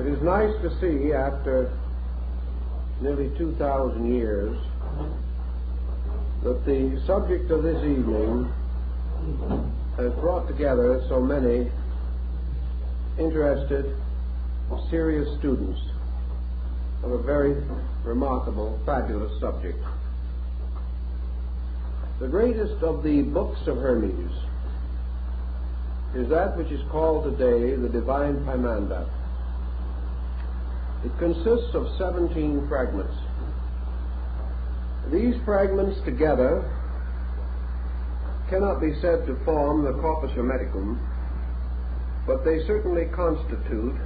It is nice to see, after nearly 2,000 years, that the subject of this evening has brought together so many interested, serious students of a very remarkable, fabulous subject. The greatest of the books of Hermes is that which is called today the Divine Poimanda. It consists of 17 fragments. These fragments together cannot be said to form the corpus hermeticum, but they certainly constitute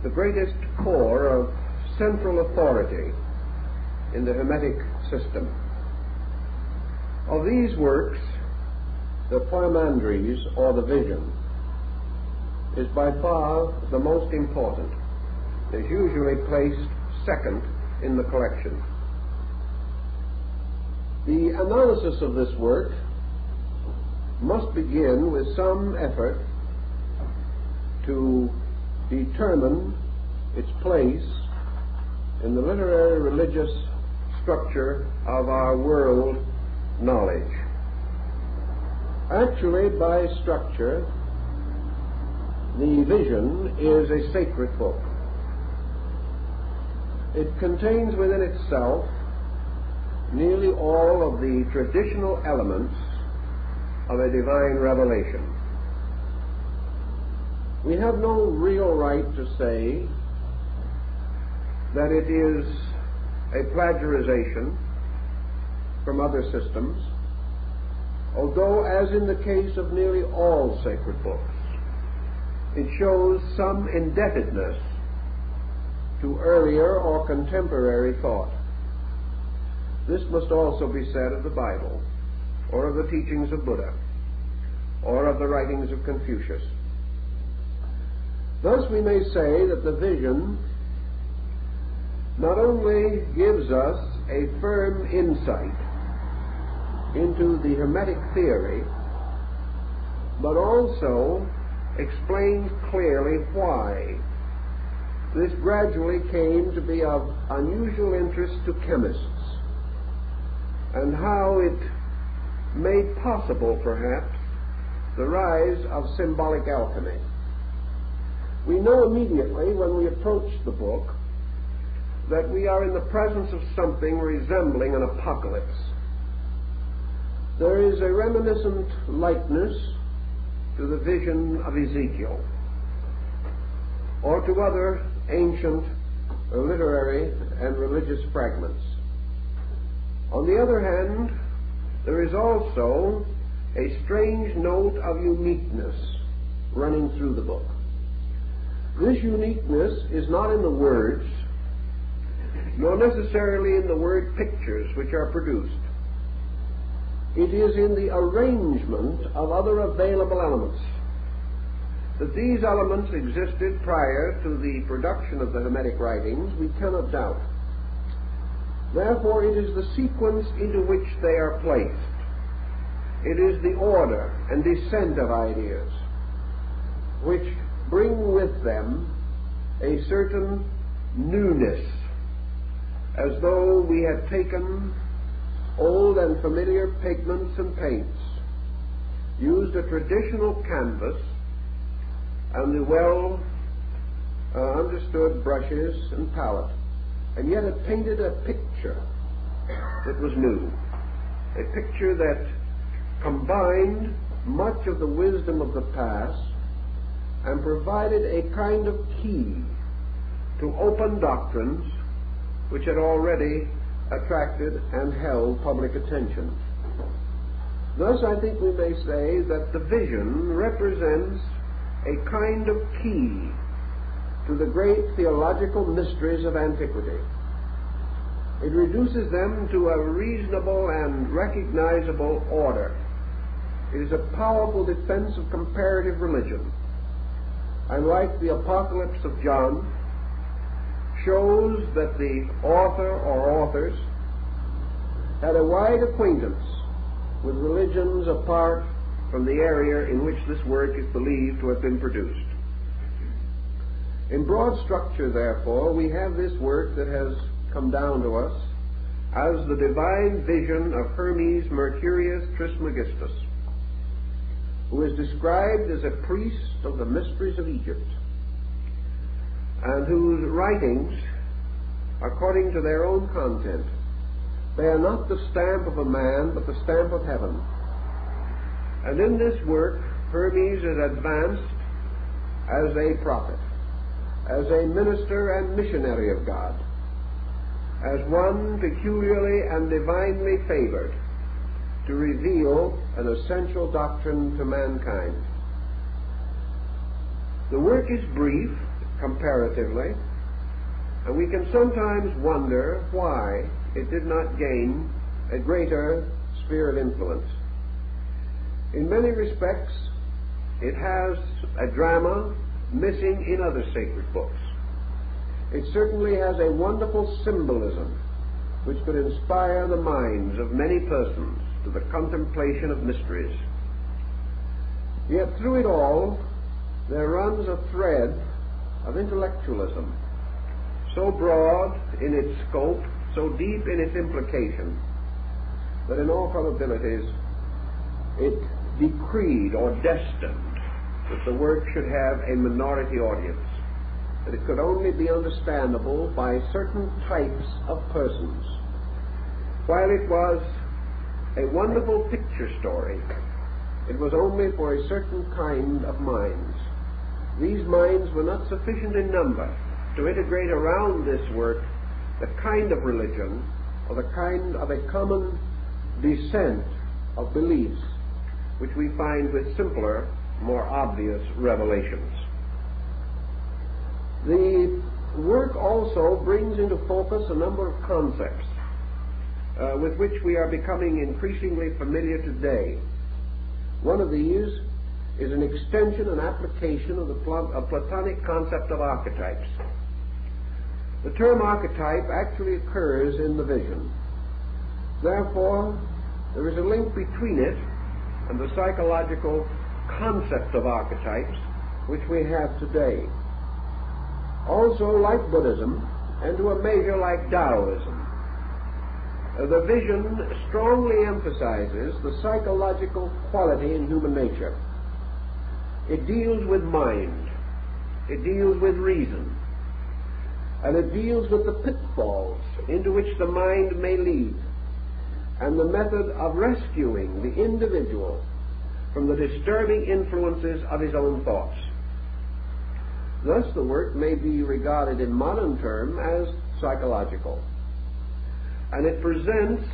the greatest core of central authority in the Hermetic system. Of these works, the Poimandres, or the Vision, is by far the most important. It is usually placed second in the collection. The analysis of this work must begin with some effort to determine its place in the literary religious structure of our world knowledge. Actually, by structure, the Vision is a sacred book. It contains within itself nearly all of the traditional elements of a divine revelation. We have no real right to say that it is a plagiarization from other systems, although, as in the case of nearly all sacred books, it shows some indebtedness to earlier or contemporary thought. This must also be said of the Bible, or of the teachings of Buddha, or of the writings of Confucius. Thus we may say that the Vision not only gives us a firm insight into the Hermetic theory, but also explains clearly why this gradually came to be of unusual interest to chemists, and how it made possible, perhaps, the rise of symbolic alchemy. We know immediately when we approach the book that we are in the presence of something resembling an apocalypse. There is a reminiscent likeness to the vision of Ezekiel, or to other ancient literary and religious fragments. On the other hand, there is also a strange note of uniqueness running through the book. This uniqueness is not in the words, nor necessarily in the word pictures which are produced. It is in the arrangement of other available elements. That these elements existed prior to the production of the Hermetic writings, we cannot doubt. Therefore, it is the sequence into which they are placed. It is the order and descent of ideas which bring with them a certain newness, as though we had taken old and familiar pigments and paints, used a traditional canvas and the well understood brushes and palette, and yet it painted a picture that was new, a picture that combined much of the wisdom of the past and provided a kind of key to open doctrines which had already attracted and held public attention. Thus, I think we may say that the Vision represents a kind of key to the great theological mysteries of antiquity. It reduces them to a reasonable and recognizable order. It is a powerful defense of comparative religion, and like the Apocalypse of John, shows that the author or authors had a wide acquaintance with religions apart from the area in which this work is believed to have been produced. In broad structure, therefore, we have this work that has come down to us as the divine vision of Hermes Mercurius Trismegistus, who is described as a priest of the mysteries of Egypt, and whose writings, according to their own content, bear not the stamp of a man, but the stamp of heaven. And in this work, Hermes is advanced as a prophet, as a minister and missionary of God, as one peculiarly and divinely favored to reveal an essential doctrine to mankind. The work is brief, comparatively, and we can sometimes wonder why it did not gain a greater sphere of influence. In many respects, it has a drama missing in other sacred books. It certainly has a wonderful symbolism which could inspire the minds of many persons to the contemplation of mysteries. Yet through it all, there runs a thread of intellectualism, so broad in its scope, so deep in its implication, that in all probabilities it decreed or destined that the work should have a minority audience, that it could only be understandable by certain types of persons. While it was a wonderful picture story, it was only for a certain kind of minds. These minds were not sufficient in number to integrate around this work the kind of religion or the kind of a common descent of beliefs which we find with simpler, more obvious revelations. The work also brings into focus a number of concepts with which we are becoming increasingly familiar today. One of these is an extension and application of the Platonic concept of archetypes. The term archetype actually occurs in the vision. Therefore, there is a link between it and the psychological concept of archetypes which we have today. Also, like Buddhism, and to a measure like Taoism, the vision strongly emphasizes the psychological quality in human nature. It deals with mind, it deals with reason, and it deals with the pitfalls into which the mind may lead, and the method of rescuing the individual from the disturbing influences of his own thoughts. Thus, the work may be regarded in modern terms as psychological, and it presents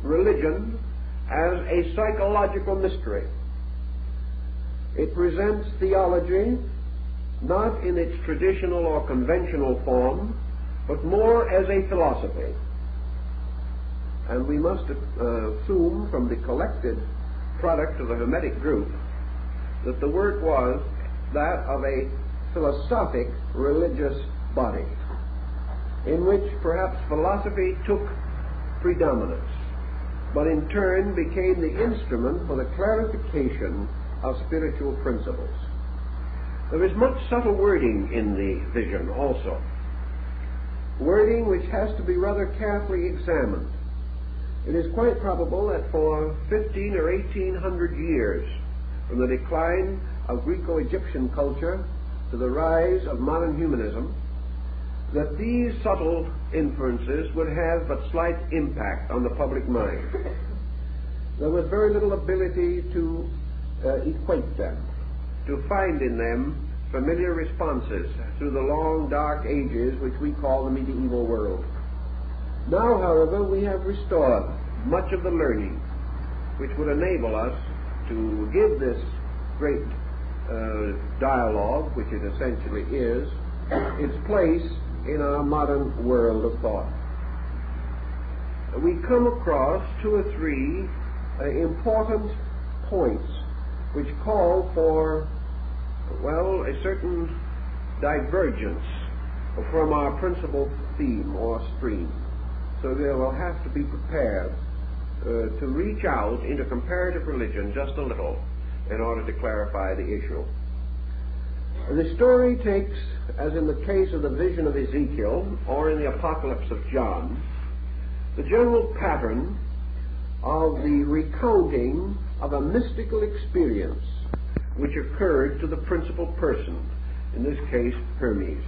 religion as a psychological mystery. It presents theology not in its traditional or conventional form, but more as a philosophy. And we must assume from the collected product of the Hermetic group that the work was that of a philosophic religious body, in which perhaps philosophy took predominance, but in turn became the instrument for the clarification of spiritual principles. There is much subtle wording in the vision also, wording which has to be rather carefully examined. It is quite probable that for 15 or 1800 years, from the decline of Greco-Egyptian culture to the rise of modern humanism, that these subtle inferences would have but slight impact on the public mind. There was very little ability to equate them, to find in them familiar responses through the long dark ages which we call the medieval world. Now, however, we have restored much of the learning which would enable us to give this great dialogue, which it essentially is, its place in our modern world of thought. We come across two or three important points which call for, well, a certain divergence from our principal theme or stream. So they will have to be prepared to reach out into comparative religion just a little in order to clarify the issue. The story takes, as in the case of the vision of Ezekiel or in the Apocalypse of John, the general pattern of the recounting of a mystical experience which occurred to the principal person, in this case Hermes.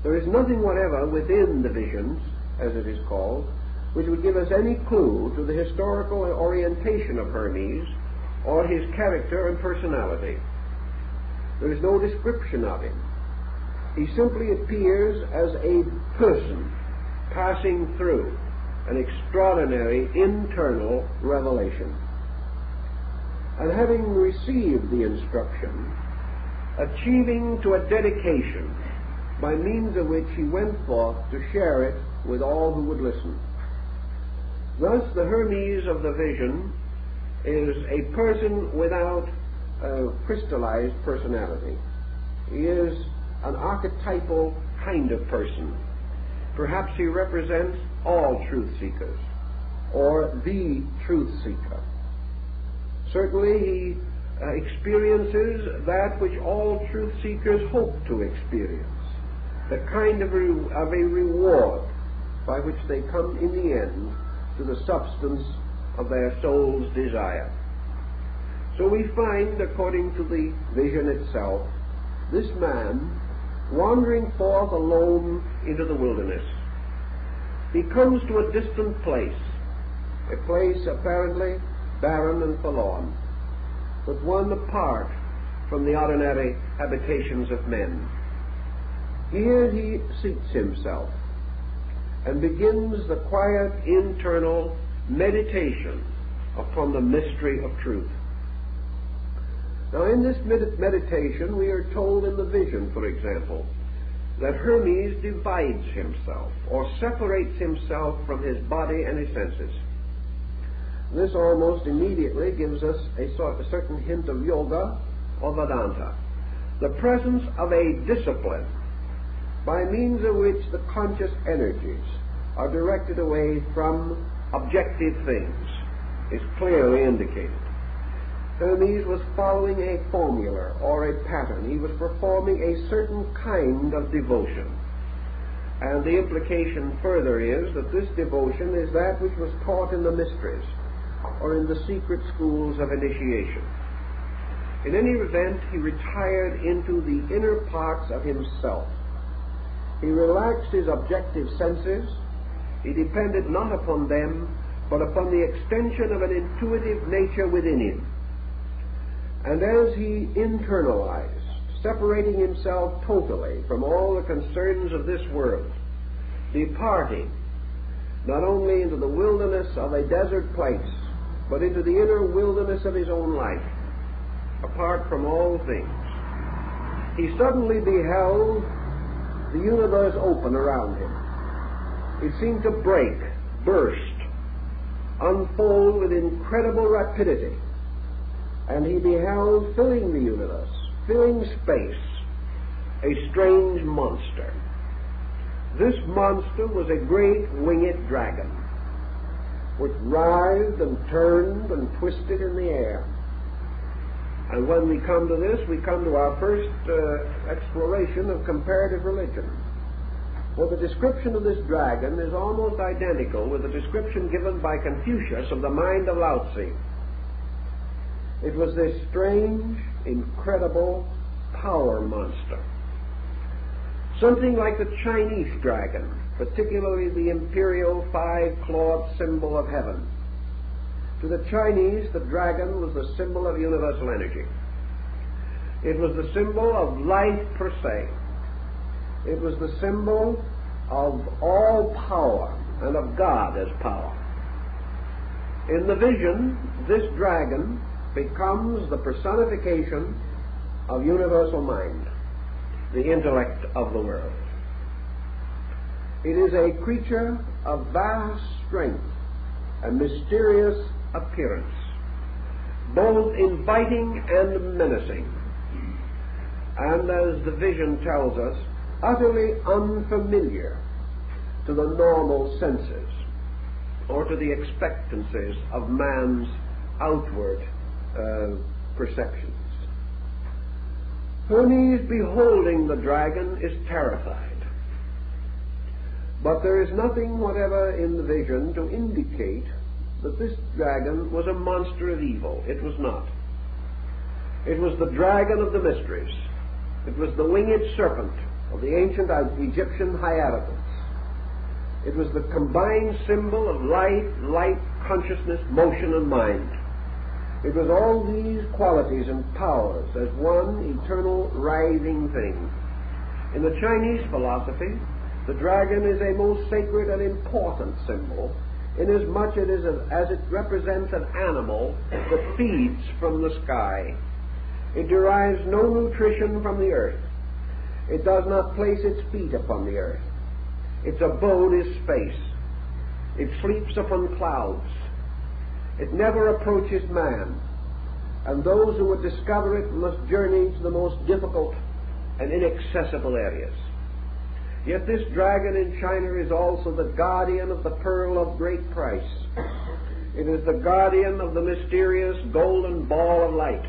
There is nothing whatever within the visions, as it is called, which would give us any clue to the historical orientation of Hermes or his character and personality. There is no description of him. He simply appears as a person passing through an extraordinary internal revelation. And having received the instruction, achieving to a dedication by means of which he went forth to share it with all who would listen. Thus, the Hermes of the vision is a person without a crystallized personality. He is an archetypal kind of person. Perhaps he represents all truth seekers, or the truth seeker. Certainly he experiences that which all truth seekers hope to experience, the kind of a reward by which they come in the end to the substance of their soul's desire. So we find, according to the vision itself, this man wandering forth alone into the wilderness. He comes to a distant place, a place apparently barren and forlorn, but one apart from the ordinary habitations of men. Here he seats himself and begins the quiet internal meditation upon the mystery of truth. Now, in this meditation, we are told in the vision, for example, that Hermes divides himself or separates himself from his body and his senses. This almost immediately gives us a certain hint of yoga or Vedanta, the presence of a discipline by means of which the conscious energies are directed away from objective things is clearly indicated. Hermes was following a formula or a pattern. He was performing a certain kind of devotion. And the implication further is that this devotion is that which was taught in the mysteries or in the secret schools of initiation. In any event, he retired into the inner parts of himself. He relaxed his objective senses. He depended not upon them, but upon the extension of an intuitive nature within him. And as he internalized, separating himself totally from all the concerns of this world, departing not only into the wilderness of a desert place, but into the inner wilderness of his own life, apart from all things, he suddenly beheld the universe open around him. It seemed to break, burst, unfold with incredible rapidity. And he beheld, filling the universe, filling space, a strange monster. This monster was a great winged dragon, which writhed and turned and twisted in the air. And when we come to this, we come to our first exploration of comparative religion. Well, the description of this dragon is almost identical with the description given by Confucius of the mind of Lao Tzu. It was this strange, incredible power monster. Something like the Chinese dragon, particularly the imperial five-clawed symbol of heaven. To the Chinese, the dragon was the symbol of universal energy. It was the symbol of life per se. It was the symbol of all power and of God as power. In the vision, this dragon becomes the personification of universal mind, the intellect of the world. It is a creature of vast strength and mysterious appearance, both inviting and menacing, and, as the vision tells us, utterly unfamiliar to the normal senses or to the expectancies of man's outward perceptions. Hermes, beholding the dragon, is terrified. But there is nothing whatever in the vision to indicate that this dragon was a monster of evil. It was not. It was the dragon of the mysteries. It was the winged serpent of the ancient Egyptian hieroglyphs. It was the combined symbol of life, light, consciousness, motion, and mind. It was all these qualities and powers as one eternal writhing thing. In the Chinese philosophy, the dragon is a most sacred and important symbol, inasmuch as it represents an animal that feeds from the sky. It derives no nutrition from the earth. It does not place its feet upon the earth. Its abode is space. It sleeps upon clouds. It never approaches man, and those who would discover it must journey to the most difficult and inaccessible areas. Yet this dragon in China is also the guardian of the pearl of great price. It is the guardian of the mysterious golden ball of light.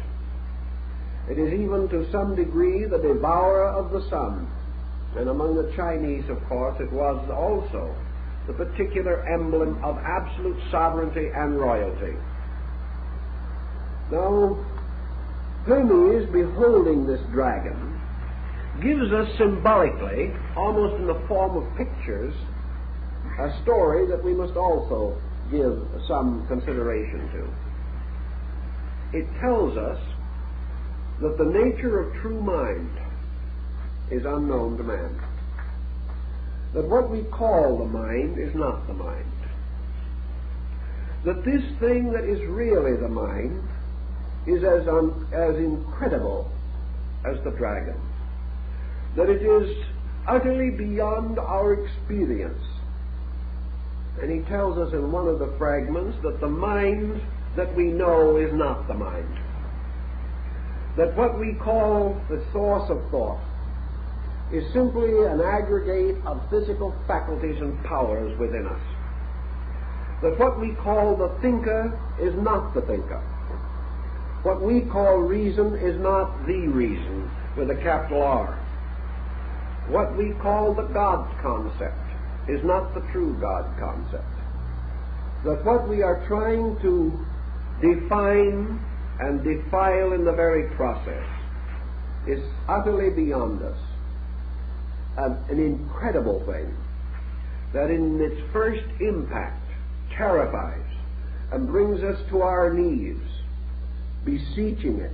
It is even to some degree the devourer of the sun. And among the Chinese, of course, it was also the particular emblem of absolute sovereignty and royalty. Now, Hermes, beholding this dragon, gives us symbolically, almost in the form of pictures, a story that we must also give some consideration to. It tells us that the nature of true mind is unknown to man. That what we call the mind is not the mind. That this thing that is really the mind is as incredible as the dragon. That it is utterly beyond our experience. And he tells us in one of the fragments that the mind that we know is not the mind. That what we call the source of thought is simply an aggregate of physical faculties and powers within us. That what we call the thinker is not the thinker. What we call reason is not the reason with a capital R. What we call the God concept is not the true God concept. That what we are trying to define and defile in the very process is utterly beyond us. An incredible thing that in its first impact terrifies and brings us to our knees, beseeching it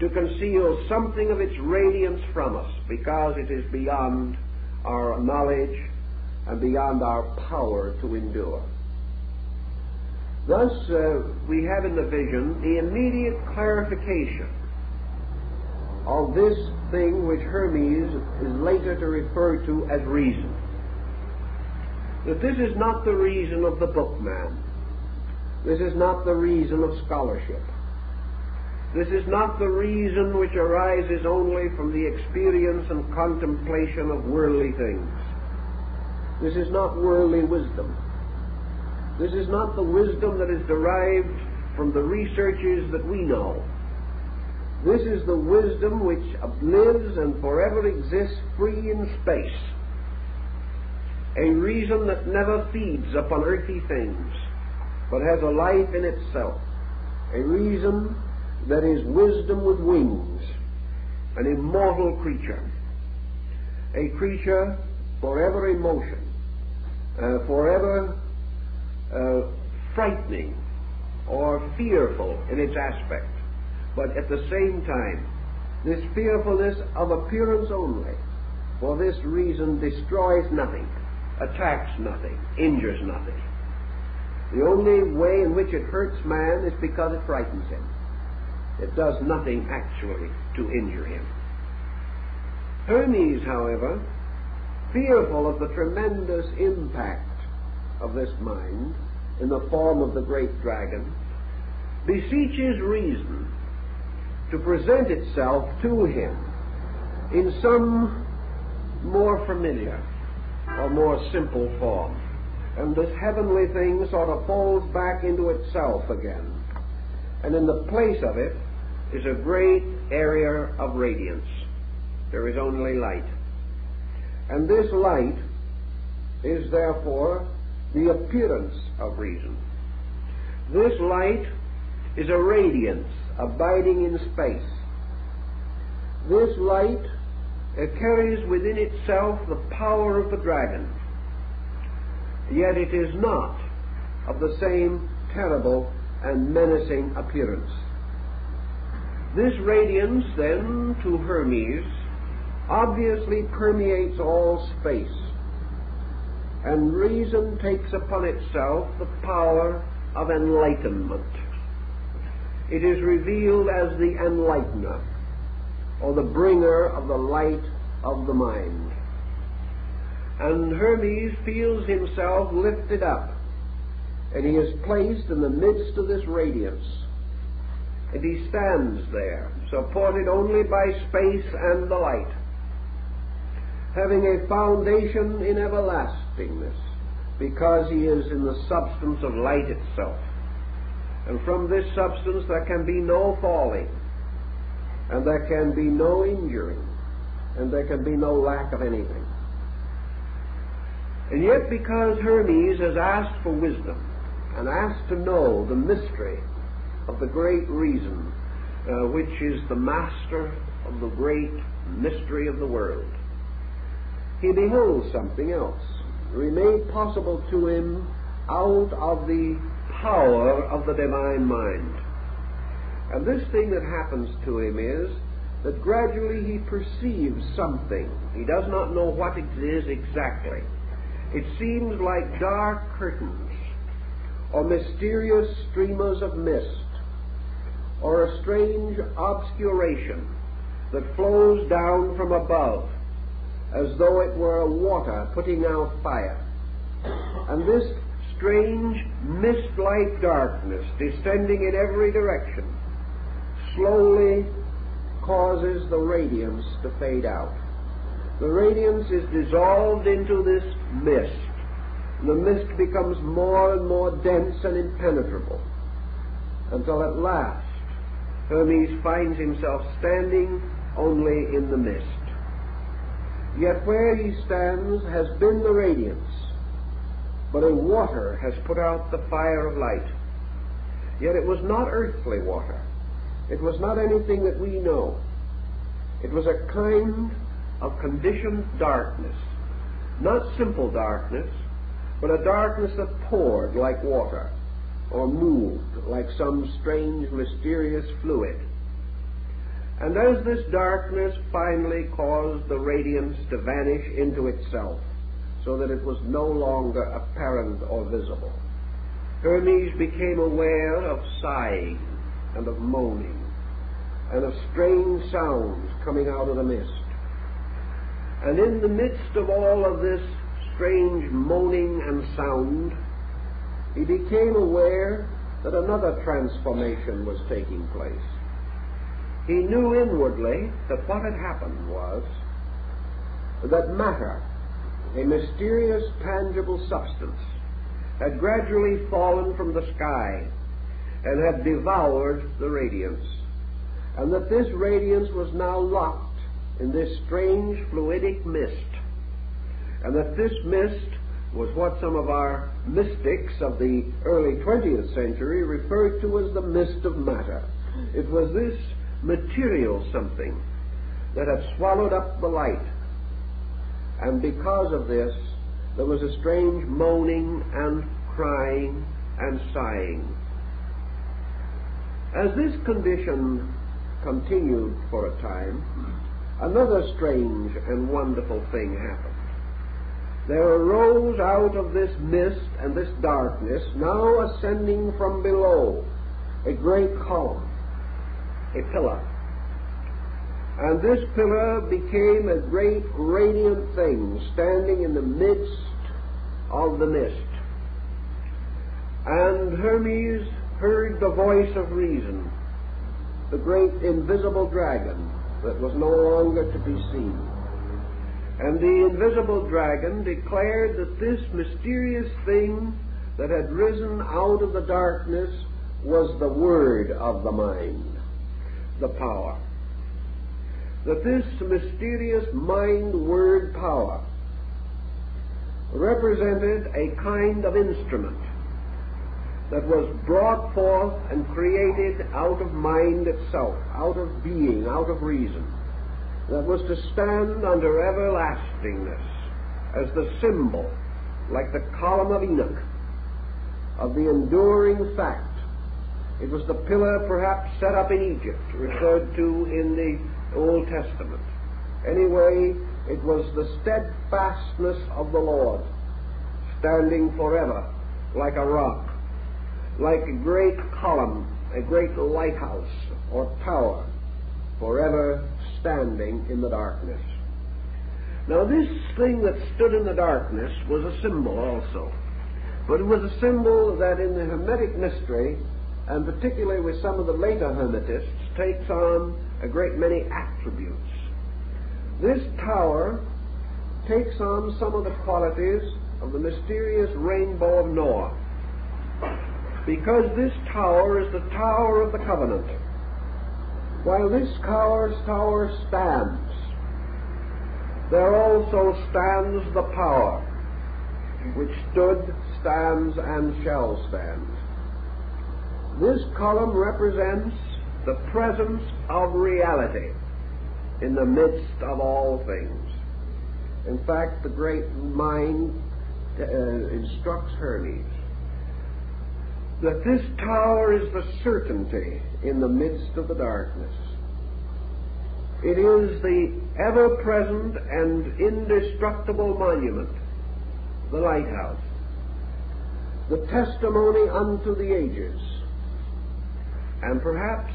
to conceal something of its radiance from us, because it is beyond our knowledge and beyond our power to endure. Thus, we have in the vision the immediate clarification of this thing which Hermes is later to refer to as reason. That this is not the reason of the bookman. This is not the reason of scholarship. This is not the reason which arises only from the experience and contemplation of worldly things. This is not worldly wisdom. This is not the wisdom that is derived from the researches that we know. This is the wisdom which lives and forever exists free in space. A reason that never feeds upon earthly things, but has a life in itself. A reason that is wisdom with wings, an immortal creature. A creature forever in motion, forever frightening or fearful in its aspect, but at the same time, this fearfulness of appearance only, for this reason destroys nothing, attacks nothing, injures nothing. The only way in which it hurts man is because it frightens him. It does nothing actually to injure him. Hermes, however, fearful of the tremendous impact of this mind in the form of the great dragon, beseeches reason to present itself to him in some more familiar or more simple form. And this heavenly thing sort of falls back into itself again. And in the place of it is a great area of radiance. There is only light. And this light is therefore the appearance of reason. This light is a radiance abiding in space. This light carries within itself the power of the dragon, yet it is not of the same terrible and menacing appearance. This radiance, then, to Hermes, obviously permeates all space, and reason takes upon itself the power of enlightenment. It is revealed as the enlightener, or the bringer of the light of the mind. And Hermes feels himself lifted up, and he is placed in the midst of this radiance. And he stands there, supported only by space and the light, having a foundation in everlastingness, because he is in the substance of light itself. And from this substance there can be no falling, and there can be no injury, and there can be no lack of anything. And yet, because Hermes has asked for wisdom, and asked to know the mystery of the great reason, which is the master of the great mystery of the world, he beholds something else, made possible to him out of the power of the divine mind. And this thing that happens to him is that gradually he perceives something. He does not know what it is exactly. It seems like dark curtains, or mysterious streamers of mist, or a strange obscuration that flows down from above, as though it were water putting out fire. And this strange mist-like darkness, descending in every direction, slowly causes the radiance to fade out. The radiance is dissolved into this mist. The mist becomes more and more dense and impenetrable, until at last Hermes finds himself standing only in the mist. Yet where he stands has been the radiance, but a water has put out the fire of light. Yet it was not earthly water. It was not anything that we know. It was a kind of conditioned darkness, not simple darkness, but a darkness that poured like water, or moved like some strange, mysterious fluid. And as this darkness finally caused the radiance to vanish into itself, so that it was no longer apparent or visible, Hermes became aware of sighing and of moaning, and of strange sounds coming out of the mist. And in the midst of all of this strange moaning and sound, he became aware that another transformation was taking place. He knew inwardly that what had happened was that matter, a mysterious, tangible substance, had gradually fallen from the sky and had devoured the radiance, and that this radiance was now locked in this strange fluidic mist, and that this mist was what some of our mystics of the early 20th century referred to as the mist of matter. It was this material something that had swallowed up the light, and because of this there was a strange moaning and crying and sighing. As this condition continued for a time, another strange and wonderful thing happened. There arose out of this mist and this darkness, now ascending from below, a great column, a pillar. And this pillar became a great radiant thing standing in the midst of the mist. And Hermes heard the voice of reason, the great invisible dragon that was no longer to be seen. And the invisible dragon declared that this mysterious thing that had risen out of the darkness was the word of the mind, the power. that this mysterious mind-word power represented a kind of instrument that was brought forth and created out of mind itself, out of being, out of reason, that was to stand under everlastingness as the symbol, like the column of Enoch, of the enduring fact. It was the pillar perhaps set up in Egypt, referred to in the Old Testament. Anyway, it was the steadfastness of the Lord, standing forever like a rock, like a great column, a great lighthouse or tower, forever standing in the darkness. Now this thing that stood in the darkness was a symbol also, but it was a symbol that in the Hermetic mystery, and particularly with some of the later Hermetists, takes on a great many attributes. This tower takes on some of the qualities of the mysterious rainbow of Noah, because this tower is the tower of the covenant. While this tower stands, there also stands the power which stood, stands, and shall stand. This column represents the presence of reality in the midst of all things. In fact, the great mind instructs Hermes that this tower is the certainty in the midst of the darkness. It is the ever-present and indestructible monument, the lighthouse, the testimony unto the ages. And perhaps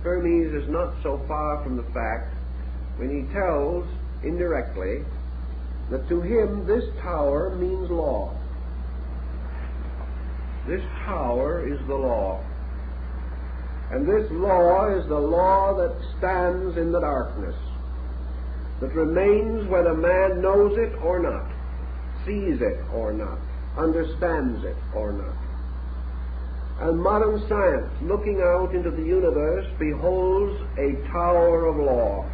Hermes is not so far from the fact when he tells indirectly that to him this tower means law. This tower is the law. And this law is the law that stands in the darkness, that remains whether man knows it or not, sees it or not, understands it or not. And modern science, looking out into the universe, beholds a tower of law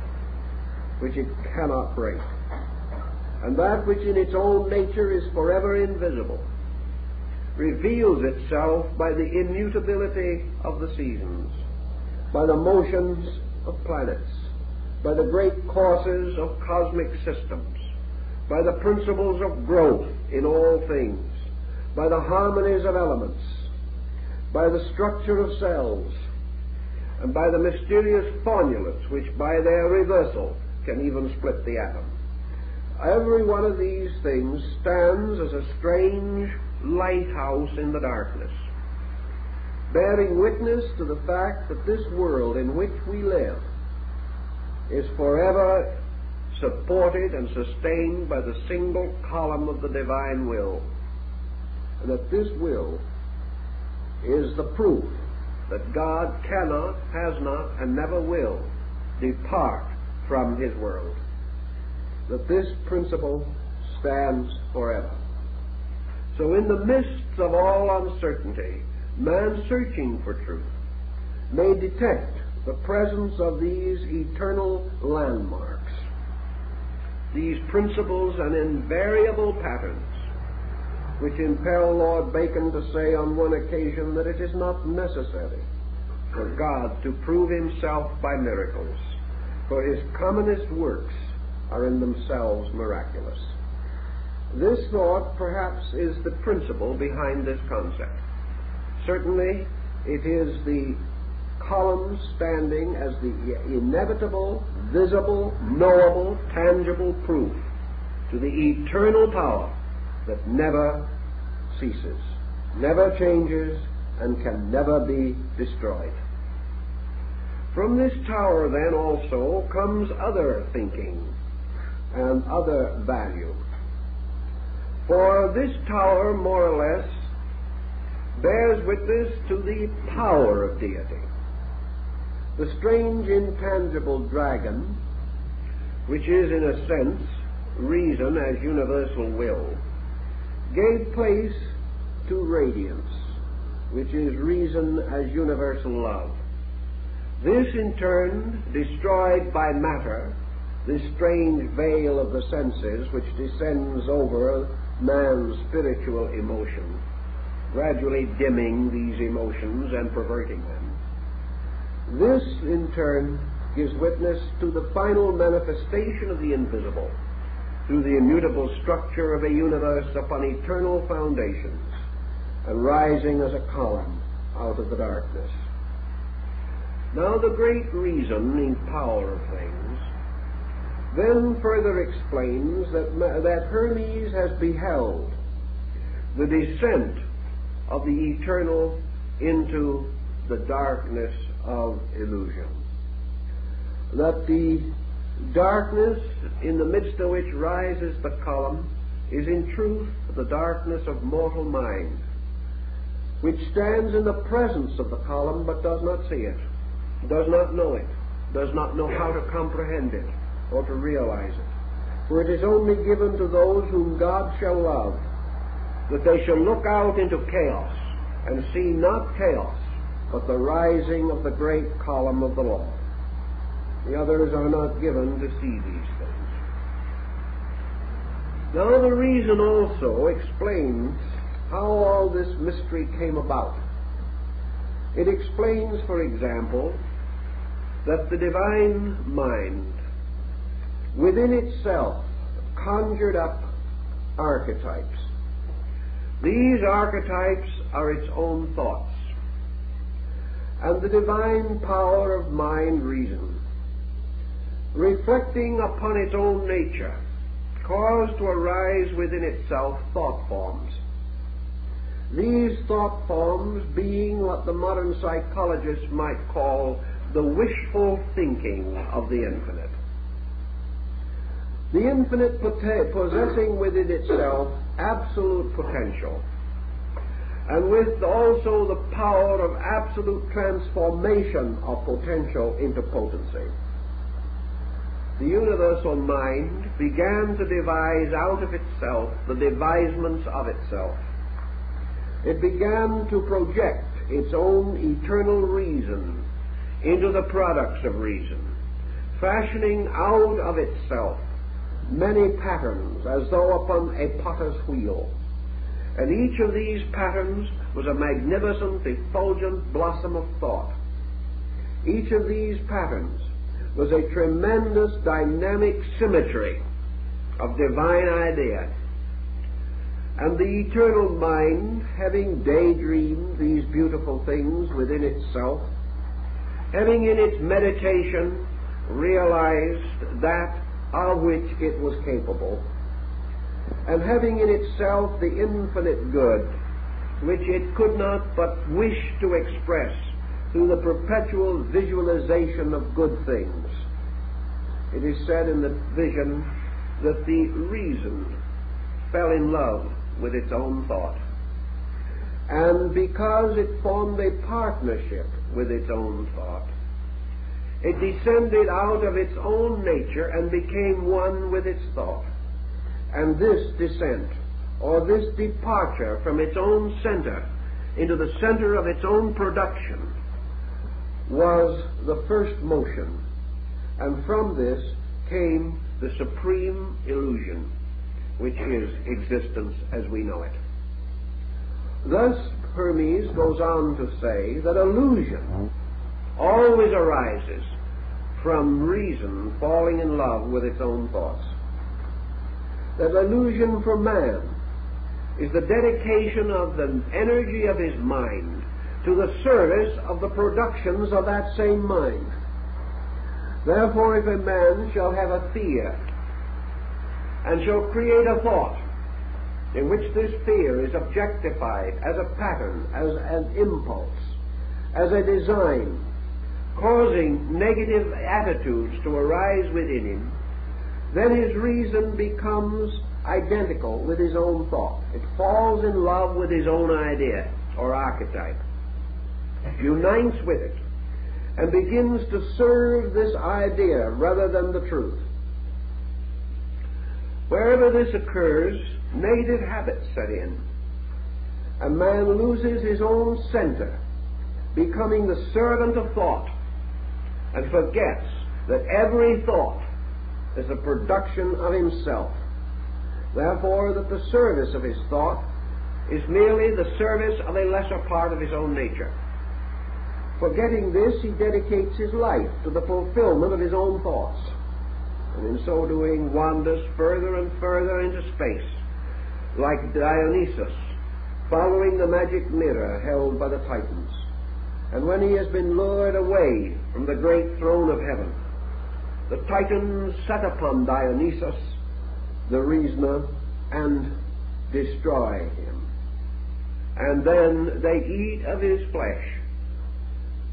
which it cannot break. And that which in its own nature is forever invisible reveals itself by the immutability of the seasons, by the motions of planets, by the great courses of cosmic systems, by the principles of growth in all things, by the harmonies of elements, by the structure of cells, and by the mysterious formulas which by their reversal can even split the atom. Every one of these things stands as a strange lighthouse in the darkness, bearing witness to the fact that this world in which we live is forever supported and sustained by the single column of the divine will, and that this will is the proof that God cannot, has not, and never will depart from his world, that this principle stands forever. So in the midst of all uncertainty, man searching for truth may detect the presence of these eternal landmarks, these principles and invariable patterns, which impel Lord Bacon to say on one occasion that it is not necessary for God to prove himself by miracles, for his commonest works are in themselves miraculous. This thought perhaps is the principle behind this concept. Certainly it is the column standing as the inevitable, visible, knowable, tangible proof to the eternal power that never ceases, never changes, and can never be destroyed. From this tower then also comes other thinking and other value. For this tower, more or less, bears witness to the power of deity. The strange intangible dragon, which is in a sense reason as universal will, gave place to radiance, which is reason as universal love. This in turn destroyed by matter, this strange veil of the senses which descends over man's spiritual emotion, gradually dimming these emotions and perverting them. This in turn gives witness to the final manifestation of the invisible through the immutable structure of a universe upon eternal foundations and rising as a column out of the darkness. Now the great reasoning power of things then further explains that Hermes has beheld the descent of the eternal into the darkness of illusion. That the darkness in the midst of which rises the column is in truth the darkness of mortal mind, which stands in the presence of the column but does not see it, does not know it, does not know how to comprehend it or to realize it. For it is only given to those whom God shall love that they shall look out into chaos and see not chaos, but the rising of the great column of the Lord. The others are not given to see these things. Now the reason also explains how all this mystery came about. It explains, for example, that the divine mind within itself conjured up archetypes. These archetypes are its own thoughts. And the divine power of mind reason, reflecting upon its own nature, caused to arise within itself thought forms. These thought forms being what the modern psychologist might call the wishful thinking of the infinite. The infinite possessing within itself absolute potential, and with also the power of absolute transformation of potential into potency. The universal mind began to devise out of itself the devisements of itself. It began to project its own eternal reason into the products of reason, fashioning out of itself many patterns as though upon a potter's wheel. And each of these patterns was a magnificent, effulgent blossom of thought. Each of these patterns was a tremendous dynamic symmetry of divine idea. And the eternal mind, having daydreamed these beautiful things within itself, having in its meditation realized that of which it was capable, and having in itself the infinite good, which it could not but wish to express through the perpetual visualization of good things. It is said in the vision that the reason fell in love with its own thought. And because it formed a partnership with its own thought, it descended out of its own nature and became one with its thought. And this descent, or this departure from its own center into the center of its own production, was the first motion. And from this came the supreme illusion, which is existence as we know it. Thus, Hermes goes on to say that illusion always arises from reason falling in love with its own thoughts. That illusion for man is the dedication of the energy of his mind to the service of the productions of that same mind. Therefore, if a man shall have a fear and shall create a thought in which this fear is objectified as a pattern, as an impulse, as a design, causing negative attitudes to arise within him, then his reason becomes identical with his own thought. It falls in love with his own idea or archetype, unites with it, and begins to serve this idea rather than the truth. Wherever this occurs, negative habits set in, and man loses his own center, becoming the servant of thought, and forgets that every thought is a production of himself. Therefore, that the service of his thought is merely the service of a lesser part of his own nature. Forgetting this, he dedicates his life to the fulfillment of his own thoughts, and in so doing wanders further and further into space, like Dionysus, following the magic mirror held by the Titans. And when he has been lured away from the great throne of heaven, the Titans set upon Dionysus, the reasoner, and destroy him. And then they eat of his flesh.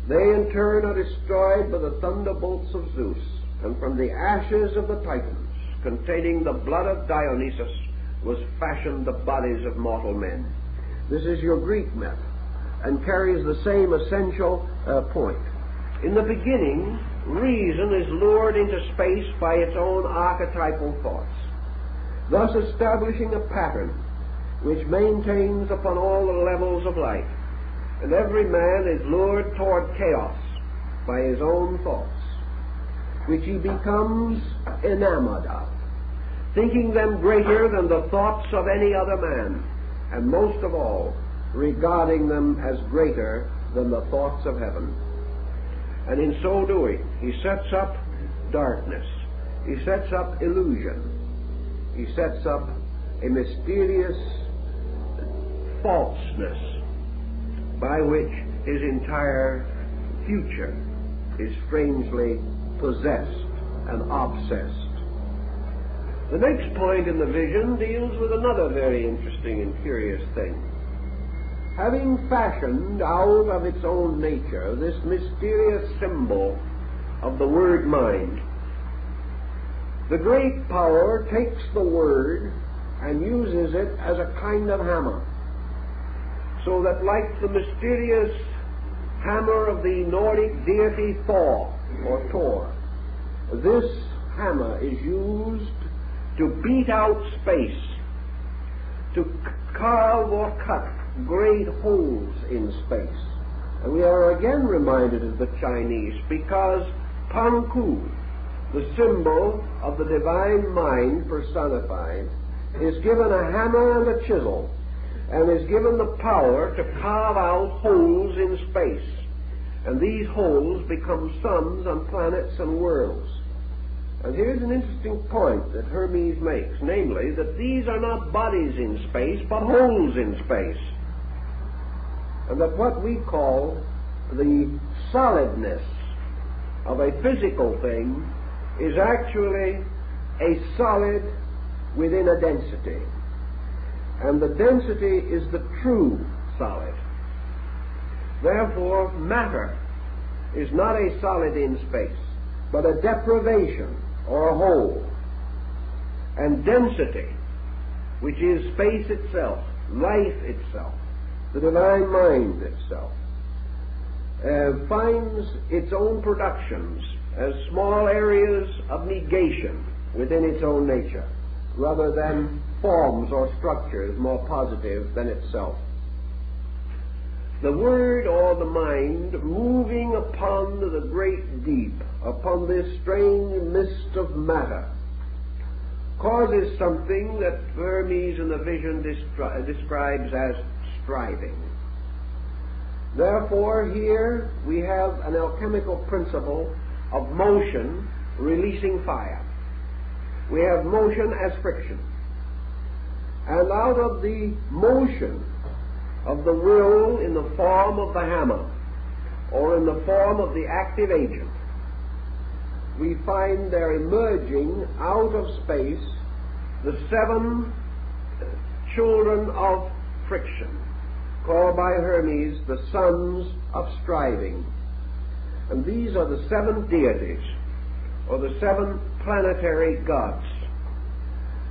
They in turn are destroyed by the thunderbolts of Zeus, and from the ashes of the Titans, containing the blood of Dionysus, was fashioned the bodies of mortal men. This is your Greek myth, and carries the same essential point. In the beginning, reason is lured into space by its own archetypal thoughts, thus establishing a pattern which maintains upon all the levels of life, and every man is lured toward chaos by his own thoughts, which he becomes enamored of, thinking them greater than the thoughts of any other man, and most of all, regarding them as greater than the thoughts of heaven. And in so doing, he sets up darkness, he sets up illusion, he sets up a mysterious falseness by which his entire future is strangely possessed and obsessed. The next point in the vision deals with another very interesting and curious thing. Having fashioned out of its own nature this mysterious symbol of the word mind, the great power takes the word and uses it as a kind of hammer, so that like the mysterious hammer of the Nordic deity Thor, or Thor, this hammer is used to beat out space, to carve or cut great holes in space. And we are again reminded of the Chinese, because Panku, the symbol of the divine mind personified, is given a hammer and a chisel, and is given the power to carve out holes in space. And these holes become suns and planets and worlds. And here's an interesting point that Hermes makes, namely that these are not bodies in space, but holes in space. And that what we call the solidness of a physical thing is actually a solid within a density. And the density is the true solid. Therefore, matter is not a solid in space, but a deprivation or a hole. And density, which is space itself, life itself, the divine mind itself, finds its own productions as small areas of negation within its own nature, rather than forms or structures more positive than itself. The word or the mind moving upon the great deep, upon this strange mist of matter, causes something that Hermes in the vision describes as striving. Therefore, here we have an alchemical principle of motion releasing fire. We have motion as friction. And out of the motion of the will in the form of the hammer, or in the form of the active agent, we find there emerging out of space the 7 children of friction, called by Hermes the sons of striving. And these are the 7 deities, or the 7 planetary gods.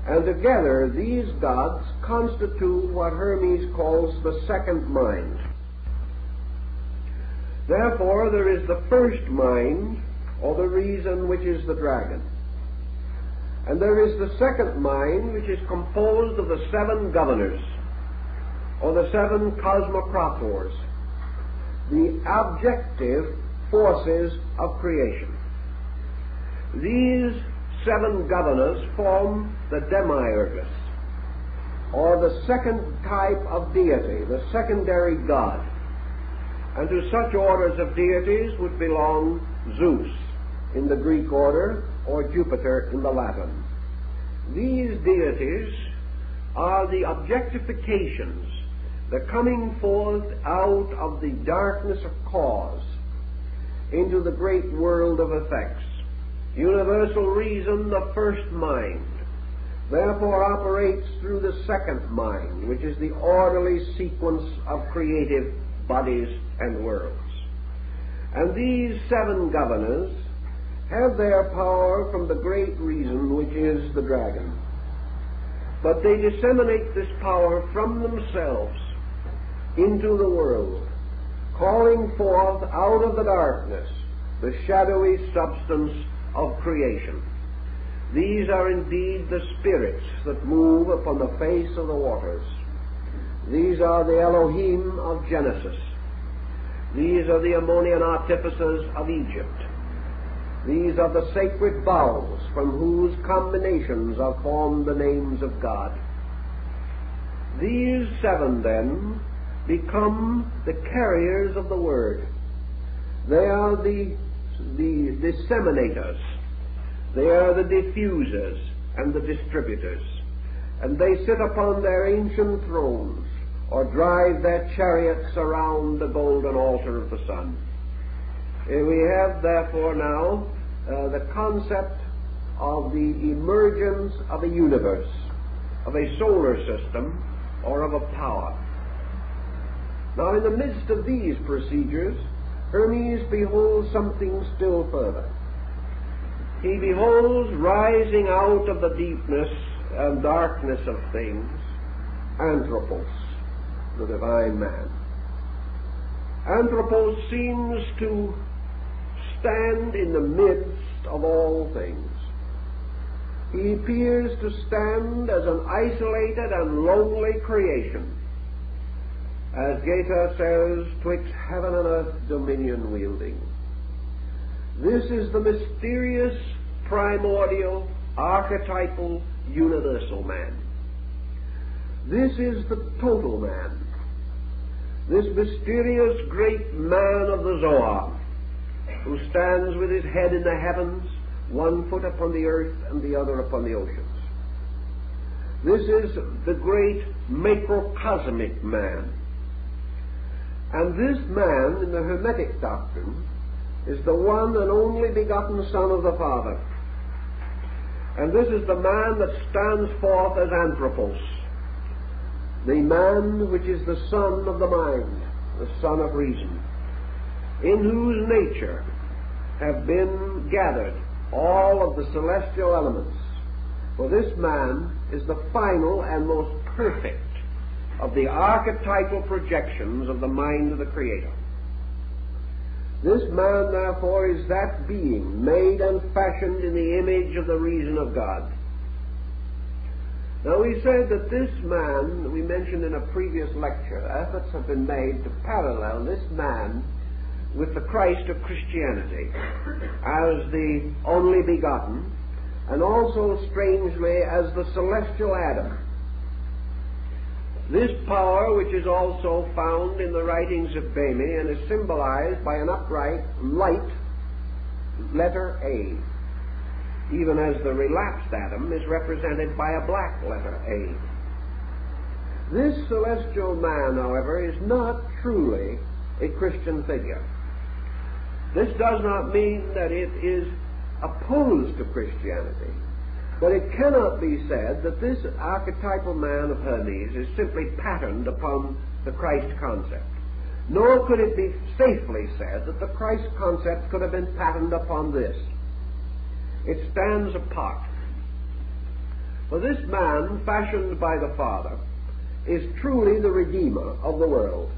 And together these gods constitute what Hermes calls the second mind. Therefore there is the first mind, or the reason, which is the dragon. And there is the second mind, which is composed of the 7 governors, or the 7 cosmocrators, the objective forces of creation. These 7 governors form the demiurgus, or the second type of deity, the secondary god. And to such orders of deities would belong Zeus in the Greek order, or Jupiter in the Latin. These deities are the objectifications, the coming forth out of the darkness of cause into the great world of effects. Universal reason, the first mind, therefore operates through the second mind, which is the orderly sequence of creative bodies and worlds. And these 7 governors have their power from the great reason, which is the dragon. But they disseminate this power from themselves into the world, calling forth out of the darkness the shadowy substance of creation. These are indeed the spirits that move upon the face of the waters. These are the Elohim of Genesis. These are the Ammonian artificers of Egypt. These are the sacred vowels from whose combinations are formed the names of God. These 7, then, become the carriers of the Word. They are the disseminators. They are the diffusers and the distributors. And they sit upon their ancient thrones, or drive their chariots around the golden altar of the sun. We have, therefore, now the concept of the emergence of a universe, of a solar system, or of a power. Now, in the midst of these procedures, Hermes beholds something still further. He beholds, rising out of the deepness and darkness of things, Anthropos, the divine man. Anthropos seems to stand in the midst of all things. He appears to stand as an isolated and lonely creation. As Goethe says, twixt heaven and earth dominion wielding. This is the mysterious, primordial, archetypal, universal man. This is the total man. This mysterious great man of the Zohar, who stands with his head in the heavens, one foot upon the earth and the other upon the oceans. This is the great macrocosmic man. And this man, in the Hermetic doctrine, is the one and only begotten Son of the Father. And this is the man that stands forth as Anthropos, the man which is the son of the mind, the son of reason, in whose nature have been gathered all of the celestial elements. For this man is the final and most perfect of the archetypal projections of the mind of the Creator. This man, therefore, is that being made and fashioned in the image of the reason of God. Now, we said that this man, we mentioned in a previous lecture, efforts have been made to parallel this man with the Christ of Christianity as the only begotten, and also, strangely, as the celestial Adam. This power, which is also found in the writings of Bami and is symbolized by an upright, light letter A, even as the relapsed Adam is represented by a black letter A. This celestial man, however, is not truly a Christian figure. This does not mean that it is opposed to Christianity, but it cannot be said that this archetypal man of Hermes is simply patterned upon the Christ concept. Nor could it be safely said that the Christ concept could have been patterned upon this. It stands apart. For this man, fashioned by the Father, is truly the Redeemer of the world.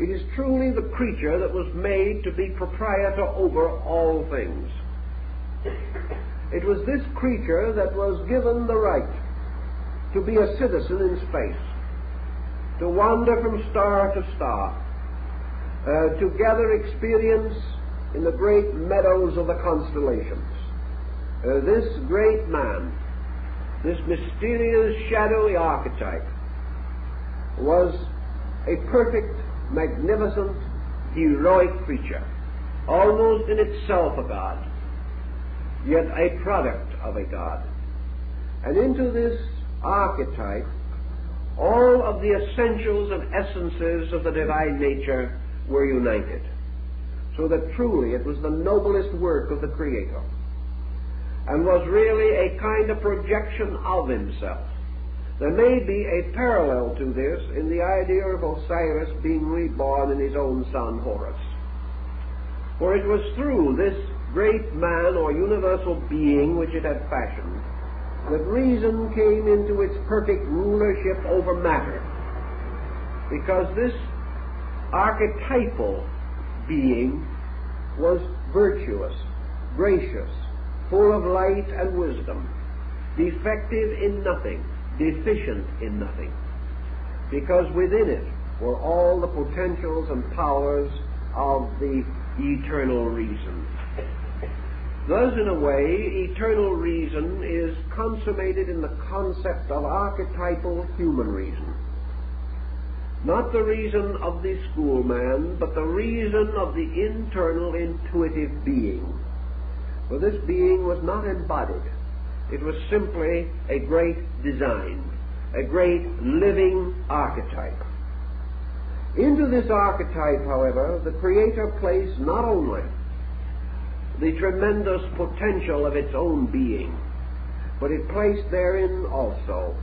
It is truly the creature that was made to be proprietor over all things. It was this creature that was given the right to be a citizen in space, to wander from star to star, to gather experience in the great meadows of the constellations. This great man, this mysterious, shadowy archetype, was a perfect, magnificent, heroic creature, almost in itself a god, yet a product of a god. And into this archetype, all of the essentials and essences of the divine nature were united, so that truly it was the noblest work of the Creator, and was really a kind of projection of himself. There may be a parallel to this in the idea of Osiris being reborn in his own son Horus. For it was through this great man or universal being which it had fashioned that reason came into its perfect rulership over matter, because this archetypal being was virtuous, gracious, full of light and wisdom, defective in nothing, deficient in nothing, because within it were all the potentials and powers of the eternal reason. Thus, in a way, eternal reason is consummated in the concept of archetypal human reason. Not the reason of the schoolman, but the reason of the internal intuitive being. For this being was not embodied. It was simply a great design, a great living archetype. Into this archetype, however, the Creator placed not only the tremendous potential of its own being, but it placed therein also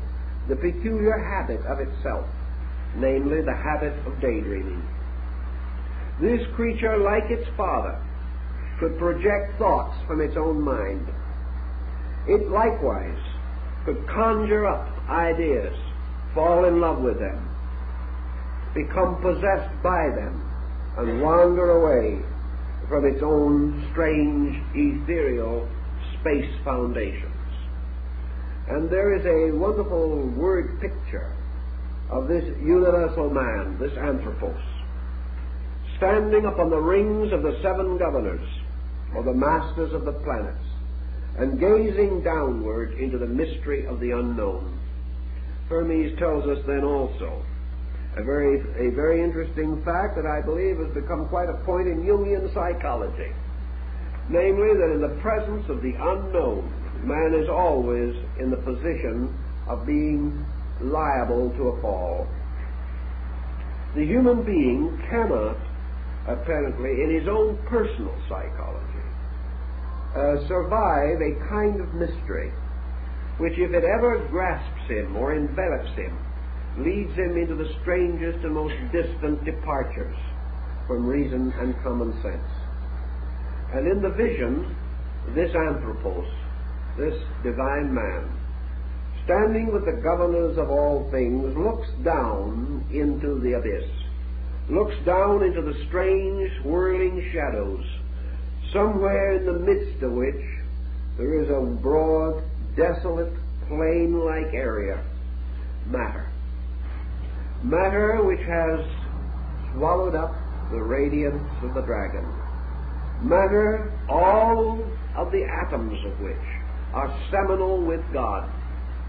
the peculiar habit of itself, namely the habit of daydreaming. This creature, like its father, could project thoughts from its own mind. It likewise could conjure up ideas, fall in love with them, become possessed by them, and wander away from its own strange, ethereal space foundations. And there is a wonderful word picture of this universal man, this Anthropos, standing upon the rings of the seven governors, or the masters of the planets, and gazing downward into the mystery of the unknown. Hermes tells us then also a very interesting fact that I believe has become quite a point in Jungian psychology, namely that in the presence of the unknown, man is always in the position of being liable to a fall. The human being cannot, apparently, in his own personal psychology, survive a kind of mystery which, if it ever grasps him or envelops him, leads him into the strangest and most distant departures from reason and common sense. And in the vision, this Anthropos, this divine man, standing with the governors of all things, looks down into the abyss, looks down into the strange whirling shadows, somewhere in the midst of which there is a broad, desolate, plain-like area, matter. Matter which has swallowed up the radiance of the dragon. Matter, all of the atoms of which are seminal with God,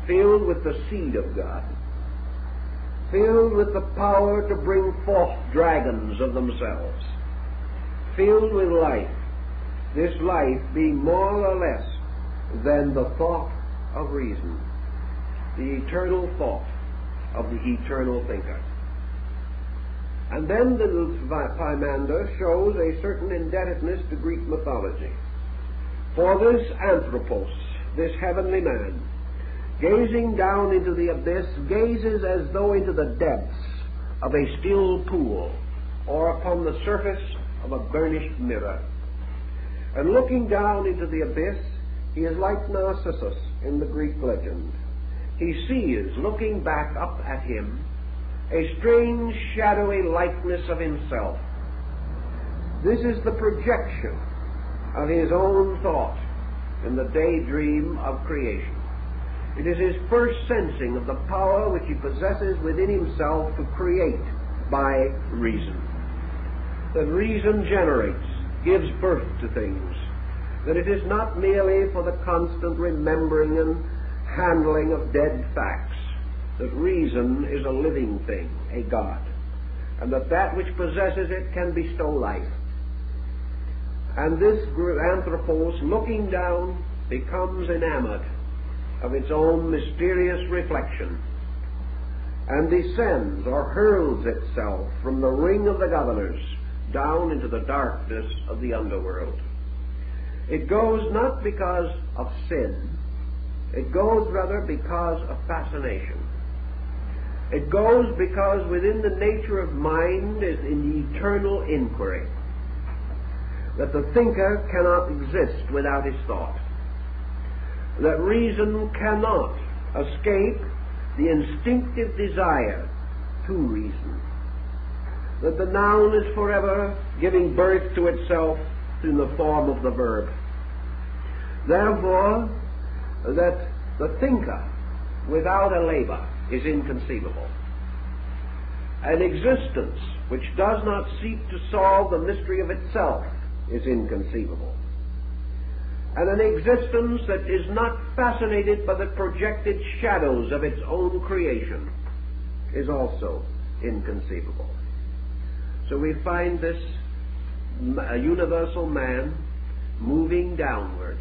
filled with the seed of God, filled with the power to bring forth dragons of themselves, filled with life, this life being more or less than the thought of reason, the eternal thought of the eternal thinker. And then the Pymander shows a certain indebtedness to Greek mythology. For this Anthropos, this heavenly man, gazing down into the abyss, gazes as though into the depths of a still pool or upon the surface of a burnished mirror. And looking down into the abyss, he is like Narcissus in the Greek legend. He sees, looking back up at him, a strange shadowy likeness of himself. This is the projection of his own thought in the daydream of creation. It is his first sensing of the power which he possesses within himself to create by reason. That reason generates gives birth to things, that it is not merely for the constant remembering and handling of dead facts, that reason is a living thing, a God, and that which possesses it can bestow life. And this anthropos, looking down, becomes enamored of its own mysterious reflection, and descends or hurls itself from the ring of the governors down into the darkness of the underworld. It goes not because of sin, it goes rather because of fascination. It goes because within the nature of mind is an eternal inquiry, that the thinker cannot exist without his thought, that reason cannot escape the instinctive desire to reason, that the noun is forever giving birth to itself in the form of the verb. Therefore, that the thinker without a labor is inconceivable. An existence which does not seek to solve the mystery of itself is inconceivable. And an existence that is not fascinated by the projected shadows of its own creation is also inconceivable. So we find this universal man moving downward,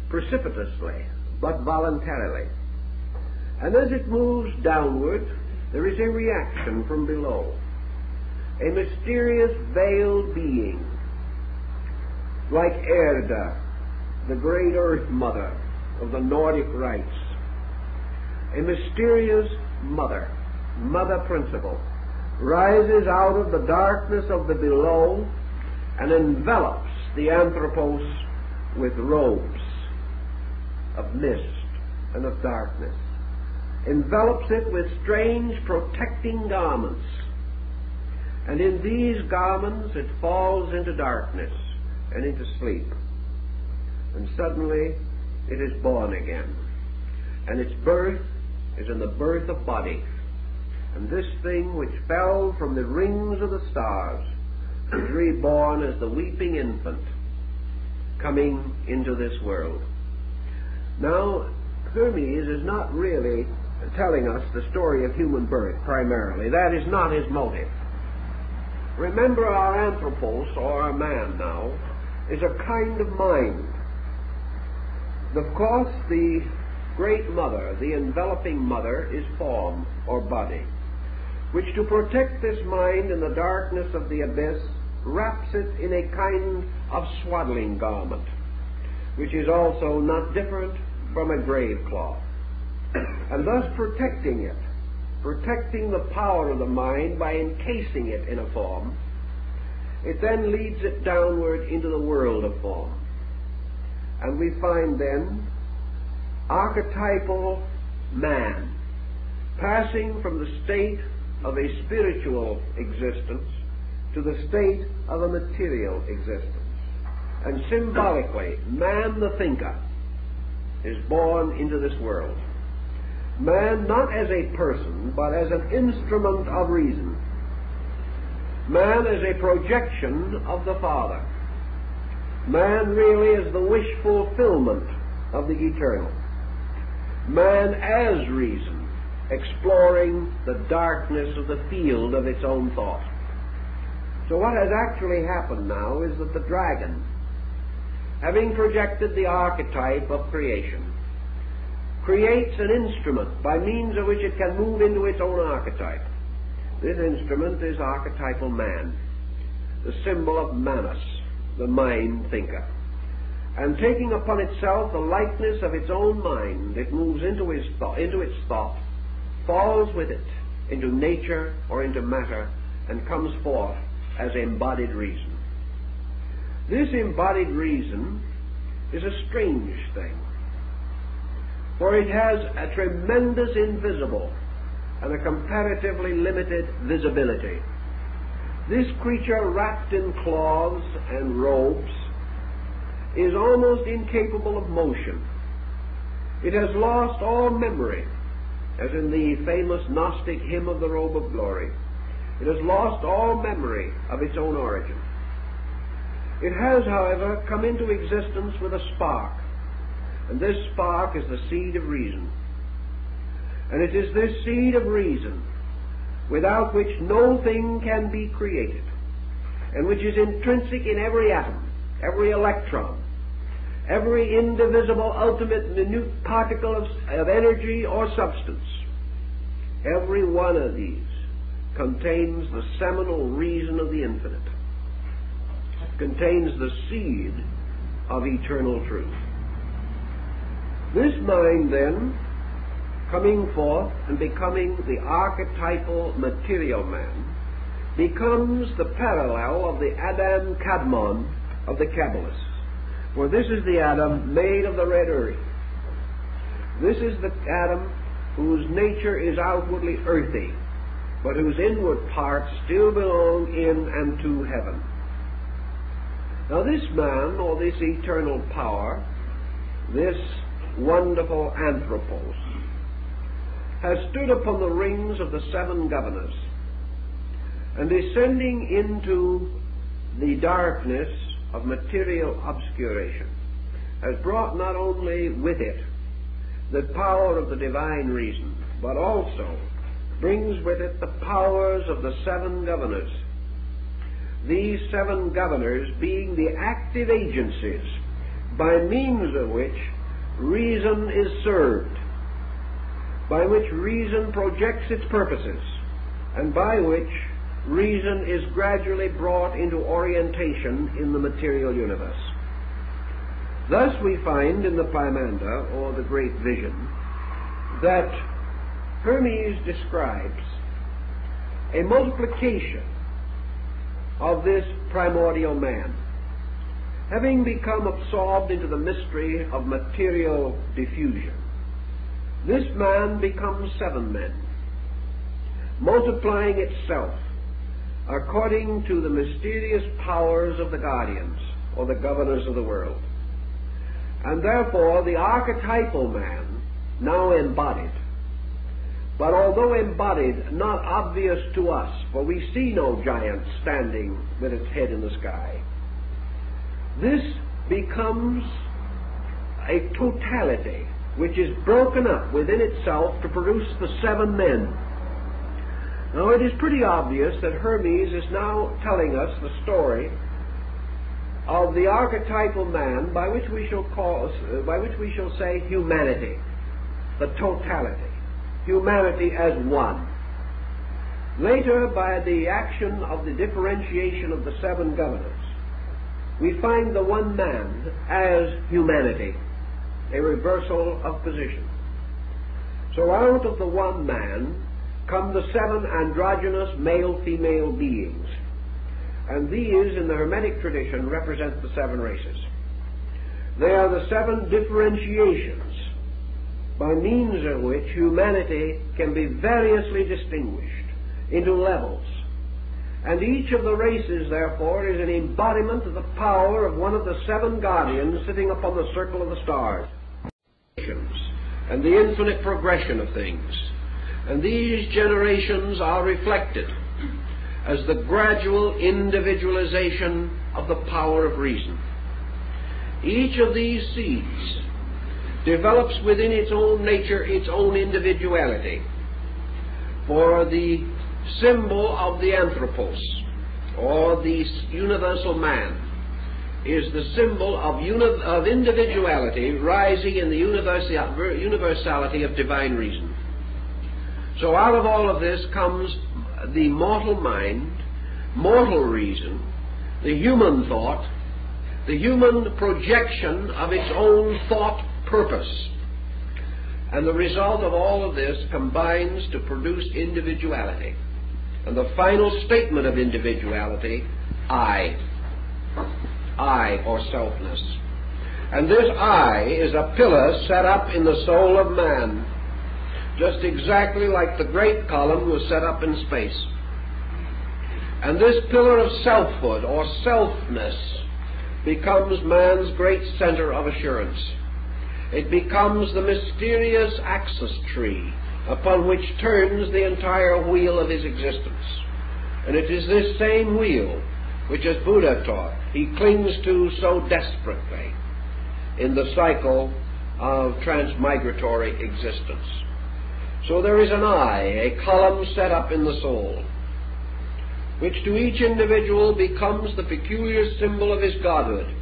precipitously, but voluntarily. And as it moves downward, there is a reaction from below, a mysterious veiled being, like Erda, the great earth mother of the Nordic rites, a mysterious mother principle, rises out of the darkness of the below and envelops the anthropos with robes of mist and of darkness, envelops it with strange protecting garments, and in these garments it falls into darkness and into sleep. And suddenly it is born again. And its birth is in the birth of body. And this thing which fell from the rings of the stars is reborn as the weeping infant coming into this world. Now, Hermes is not really telling us the story of human birth primarily. That is not his motive. Remember, our anthropos, or our man now, is a kind of mind. Of course, the great mother, the enveloping mother, is form or body, which to protect this mind in the darkness of the abyss wraps it in a kind of swaddling garment, which is also not different from a grave cloth, and thus protecting it, protecting the power of the mind by encasing it in a form. It then leads it downward into the world of form. And we find then archetypal man passing from the state of a spiritual existence to the state of a material existence. And symbolically, man the thinker is born into this world. Man not as a person, but as an instrument of reason. Man as a projection of the Father. Man really is the wish fulfillment of the eternal. Man as reason, exploring the darkness of the field of its own thought. So what has actually happened now is that the dragon, having projected the archetype of creation, creates an instrument by means of which it can move into its own archetype. This instrument is archetypal man, the symbol of Manus, the mind thinker. And taking upon itself the likeness of its own mind, it moves into its thought, falls with it into nature or into matter, and comes forth as embodied reason. This embodied reason is a strange thing, for it has a tremendous invisible and a comparatively limited visibility. This creature, wrapped in cloths and robes, is almost incapable of motion. It has lost all memory, as in the famous Gnostic hymn of the Robe of Glory. It has lost all memory of its own origin. It has, however, come into existence with a spark, and this spark is the seed of reason. And it is this seed of reason without which no thing can be created, and which is intrinsic in every atom, every electron, every indivisible, ultimate, minute particle of energy or substance. Every one of these contains the seminal reason of the infinite, contains the seed of eternal truth. This mind, then, coming forth and becoming the archetypal material man, becomes the parallel of the Adam Kadmon of the Kabbalists. For this is the Adam made of the red earth. This is the Adam whose nature is outwardly earthy, but whose inward parts still belong in and to heaven. Now this man, or this eternal power, this wonderful anthropos, has stood upon the rings of the seven governors, and descending into the darkness of material obscuration, has brought not only with it the power of the divine reason, but also brings with it the powers of the seven governors. These seven governors being the active agencies by means of which reason is served, by which reason projects its purposes, and by which reason is gradually brought into orientation in the material universe. Thus we find in the Poimanda, or the Great Vision, that Hermes describes a multiplication of this primordial man, having become absorbed into the mystery of material diffusion. This man becomes seven men, multiplying itself according to the mysterious powers of the guardians, or the governors of the world. And therefore the archetypal man, now embodied, but although embodied, not obvious to us, for we see no giant standing with its head in the sky, this becomes a totality which is broken up within itself to produce the seven men. Now it is pretty obvious that Hermes is now telling us the story of the archetypal man, by which we shall say humanity, the totality, humanity as one. Later, by the action of the differentiation of the seven governors, we find the one man as humanity, a reversal of position. So out of the one man come the seven androgynous male-female beings, and these, in the Hermetic tradition, represent the seven races. They are the seven differentiations by means of which humanity can be variously distinguished into levels, and each of the races, therefore, is an embodiment of the power of one of the seven guardians sitting upon the circle of the stars, and the infinite progression of things. And these generations are reflected as the gradual individualization of the power of reason. Each of these seeds develops within its own nature its own individuality. For the symbol of the anthropos, or the universal man, is the symbol of individuality rising in the universality of divine reason. So out of all of this comes the mortal mind, mortal reason, the human thought, the human projection of its own thought purpose. And the result of all of this combines to produce individuality. And the final statement of individuality, I, or selfness. And this I is a pillar set up in the soul of man, just exactly like the great column was set up in space. And this pillar of selfhood, or selfness, becomes man's great center of assurance. It becomes the mysterious axis tree upon which turns the entire wheel of his existence. And it is this same wheel which, as Buddha taught, he clings to so desperately in the cycle of transmigratory existence. So there is an eye, a column set up in the soul, which to each individual becomes the peculiar symbol of his godhood.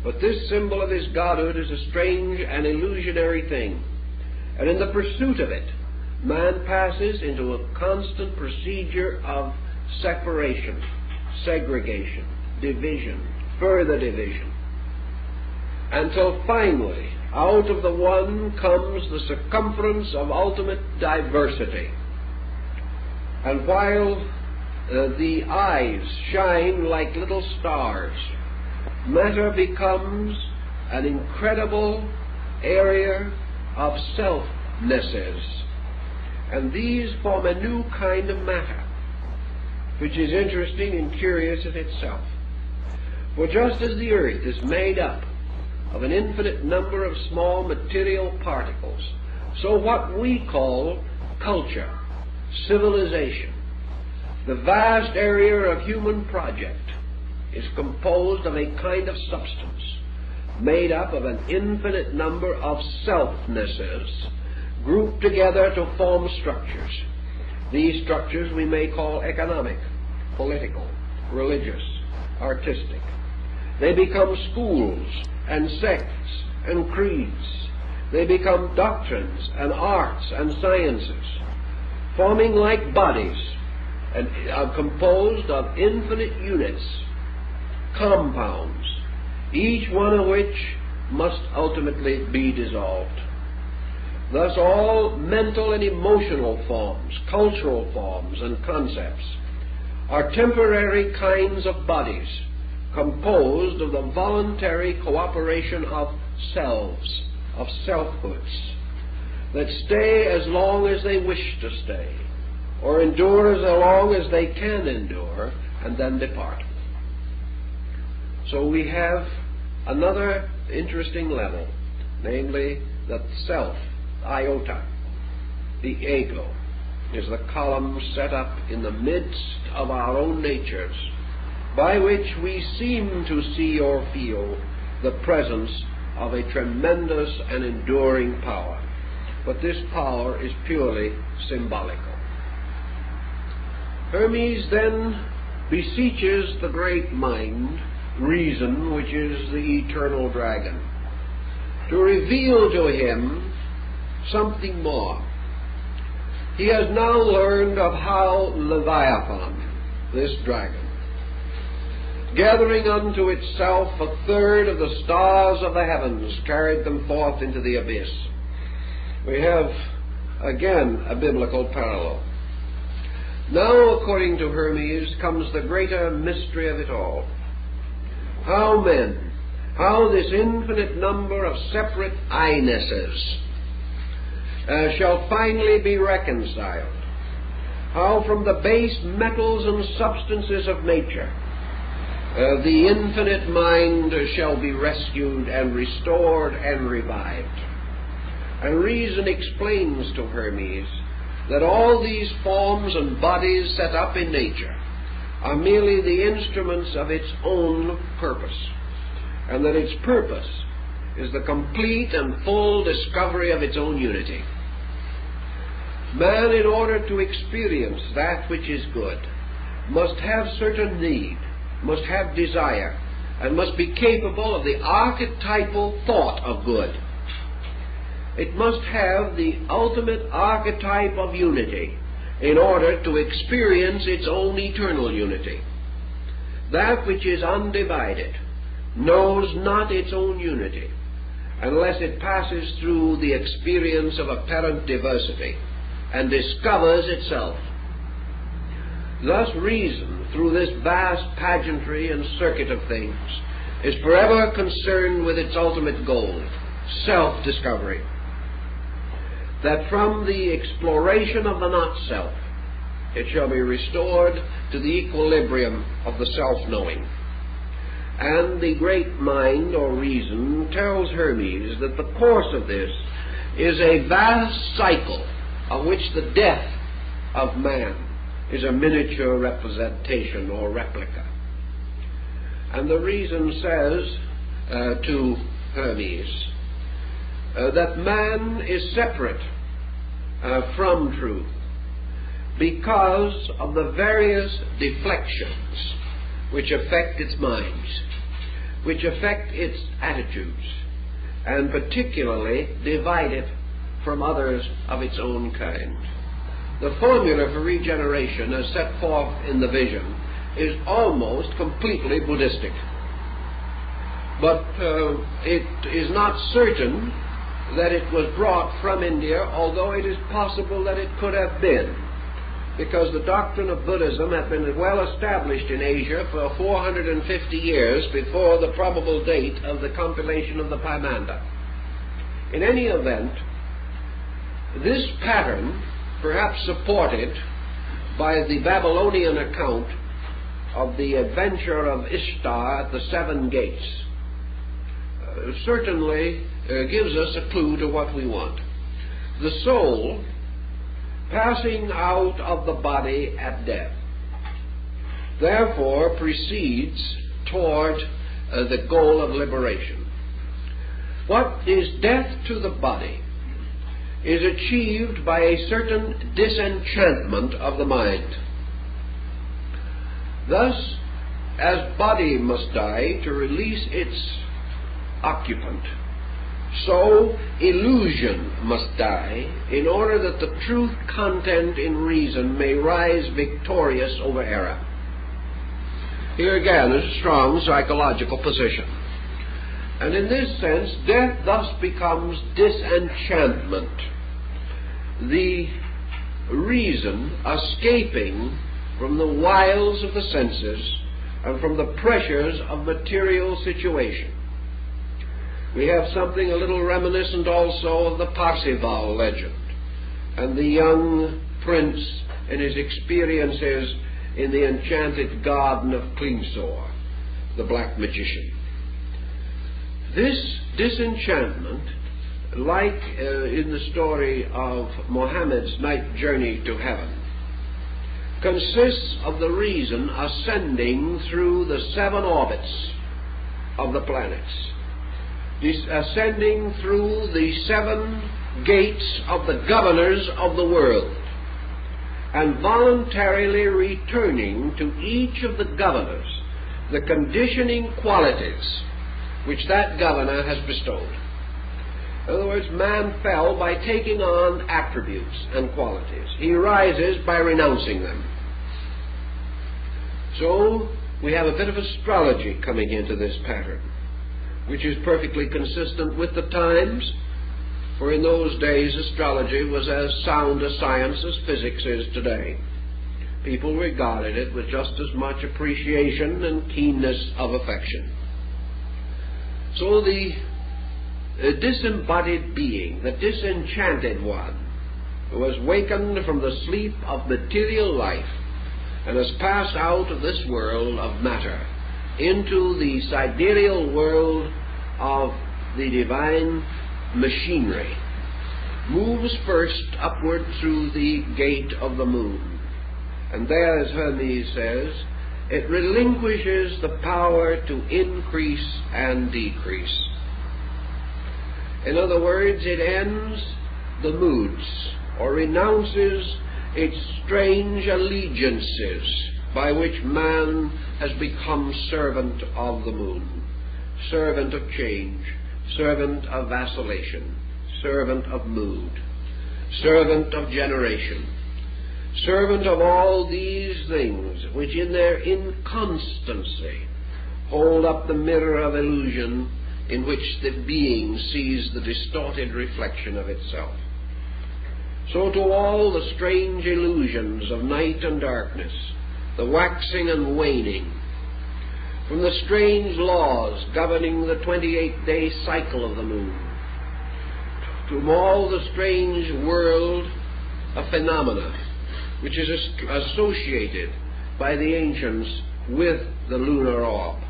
But this symbol of his godhood is a strange and illusionary thing, and in the pursuit of it, man passes into a constant procedure of separation, segregation, division, further division, until finally, out of the one comes the circumference of ultimate diversity. And while the eyes shine like little stars, matter becomes an incredible area of selfnesses. And these form a new kind of matter, which is interesting and curious in itself. For just as the earth is made up of an infinite number of small material particles, so what we call culture, civilization, the vast area of human project, is composed of a kind of substance made up of an infinite number of selfnesses grouped together to form structures. These structures we may call economic, political, religious, artistic. They become schools and sects and creeds. They become doctrines and arts and sciences, forming like bodies and are composed of infinite units, compounds, each one of which must ultimately be dissolved. Thus all mental and emotional forms, cultural forms and concepts are temporary kinds of bodies composed of the voluntary cooperation of selves, of selfhoods, that stay as long as they wish to stay, or endure as long as they can endure, and then depart. So we have another interesting level, namely that self, iota, the ego, is the column set up in the midst of our own natures, by which we seem to see or feel the presence of a tremendous and enduring power. But this power is purely symbolical. Hermes then beseeches the great mind, reason, which is the eternal dragon, to reveal to him something more. He has now learned of how Leviathan, this dragon, gathering unto itself a third of the stars of the heavens, carried them forth into the abyss. We have again a biblical parallel. Now, according to Hermes, comes the greater mystery of it all. How this infinite number of separate I-nesses shall finally be reconciled. How from the base metals and substances of nature the infinite mind shall be rescued and restored and revived. And reason explains to Hermes that all these forms and bodies set up in nature are merely the instruments of its own purpose, and that its purpose is the complete and full discovery of its own unity. Man, in order to experience that which is good, must have certain need, must have desire, and must be capable of the archetypal thought of good. It must have the ultimate archetype of unity in order to experience its own eternal unity. That which is undivided knows not its own unity unless it passes through the experience of apparent diversity and discovers itself. Thus reason, through this vast pageantry and circuit of things, is forever concerned with its ultimate goal, self-discovery. That from the exploration of the not-self, it shall be restored to the equilibrium of the self-knowing. And the great mind, or reason, tells Hermes that the course of this is a vast cycle of which the death of man is a miniature representation or replica. And the reason says to Hermes that man is separate from truth because of the various deflections which affect its mind, which affect its attitudes, and particularly divide it from others of its own kind. The formula for regeneration as set forth in the vision is almost completely Buddhistic. But it is not certain that it was brought from India, although it is possible that it could have been, because the doctrine of Buddhism had been well established in Asia for 450 years before the probable date of the compilation of the Paimanda. In any event, this pattern, perhaps supported by the Babylonian account of the adventure of Ishtar at the seven gates, certainly gives us a clue to what we want. The soul passing out of the body at death, therefore proceeds toward the goal of liberation. What is death to the body is achieved by a certain disenchantment of the mind. Thus, as body must die to release its occupant, so illusion must die in order that the truth content in reason may rise victorious over error. Here again is a strong psychological position. And in this sense, death thus becomes disenchantment, the reason escaping from the wiles of the senses and from the pressures of material situation. We have something a little reminiscent also of the Parzival legend and the young prince and his experiences in the enchanted garden of Klingsor, the black magician. This disenchantment, like in the story of Mohammed's night journey to heaven, consists of the reason ascending through the 7 orbits of the planets, ascending through the 7 gates of the governors of the world, and voluntarily returning to each of the governors the conditioning qualities which that governor has bestowed. In other words, man fell by taking on attributes and qualities. He rises by renouncing them. So we have a bit of astrology coming into this pattern, which is perfectly consistent with the times, for in those days astrology was as sound a science as physics is today. People regarded it with just as much appreciation and keenness of affection. So the disembodied being, the disenchanted one, was wakened from the sleep of material life and has passed out of this world of matter into the sidereal world of the divine machinery, moves first upward through the gate of the moon, and there, as Hermes says, it relinquishes the power to increase and decrease. In other words, it ends the moods, or renounces its strange allegiances by which man has become servant of the moon, servant of change, servant of vacillation, servant of mood, servant of generation, servant of all these things which in their inconstancy hold up the mirror of illusion in which the being sees the distorted reflection of itself. So to all the strange illusions of night and darkness, the waxing and waning, from the strange laws governing the 28-day cycle of the moon, to all the strange world of phenomena which is associated by the ancients with the lunar orb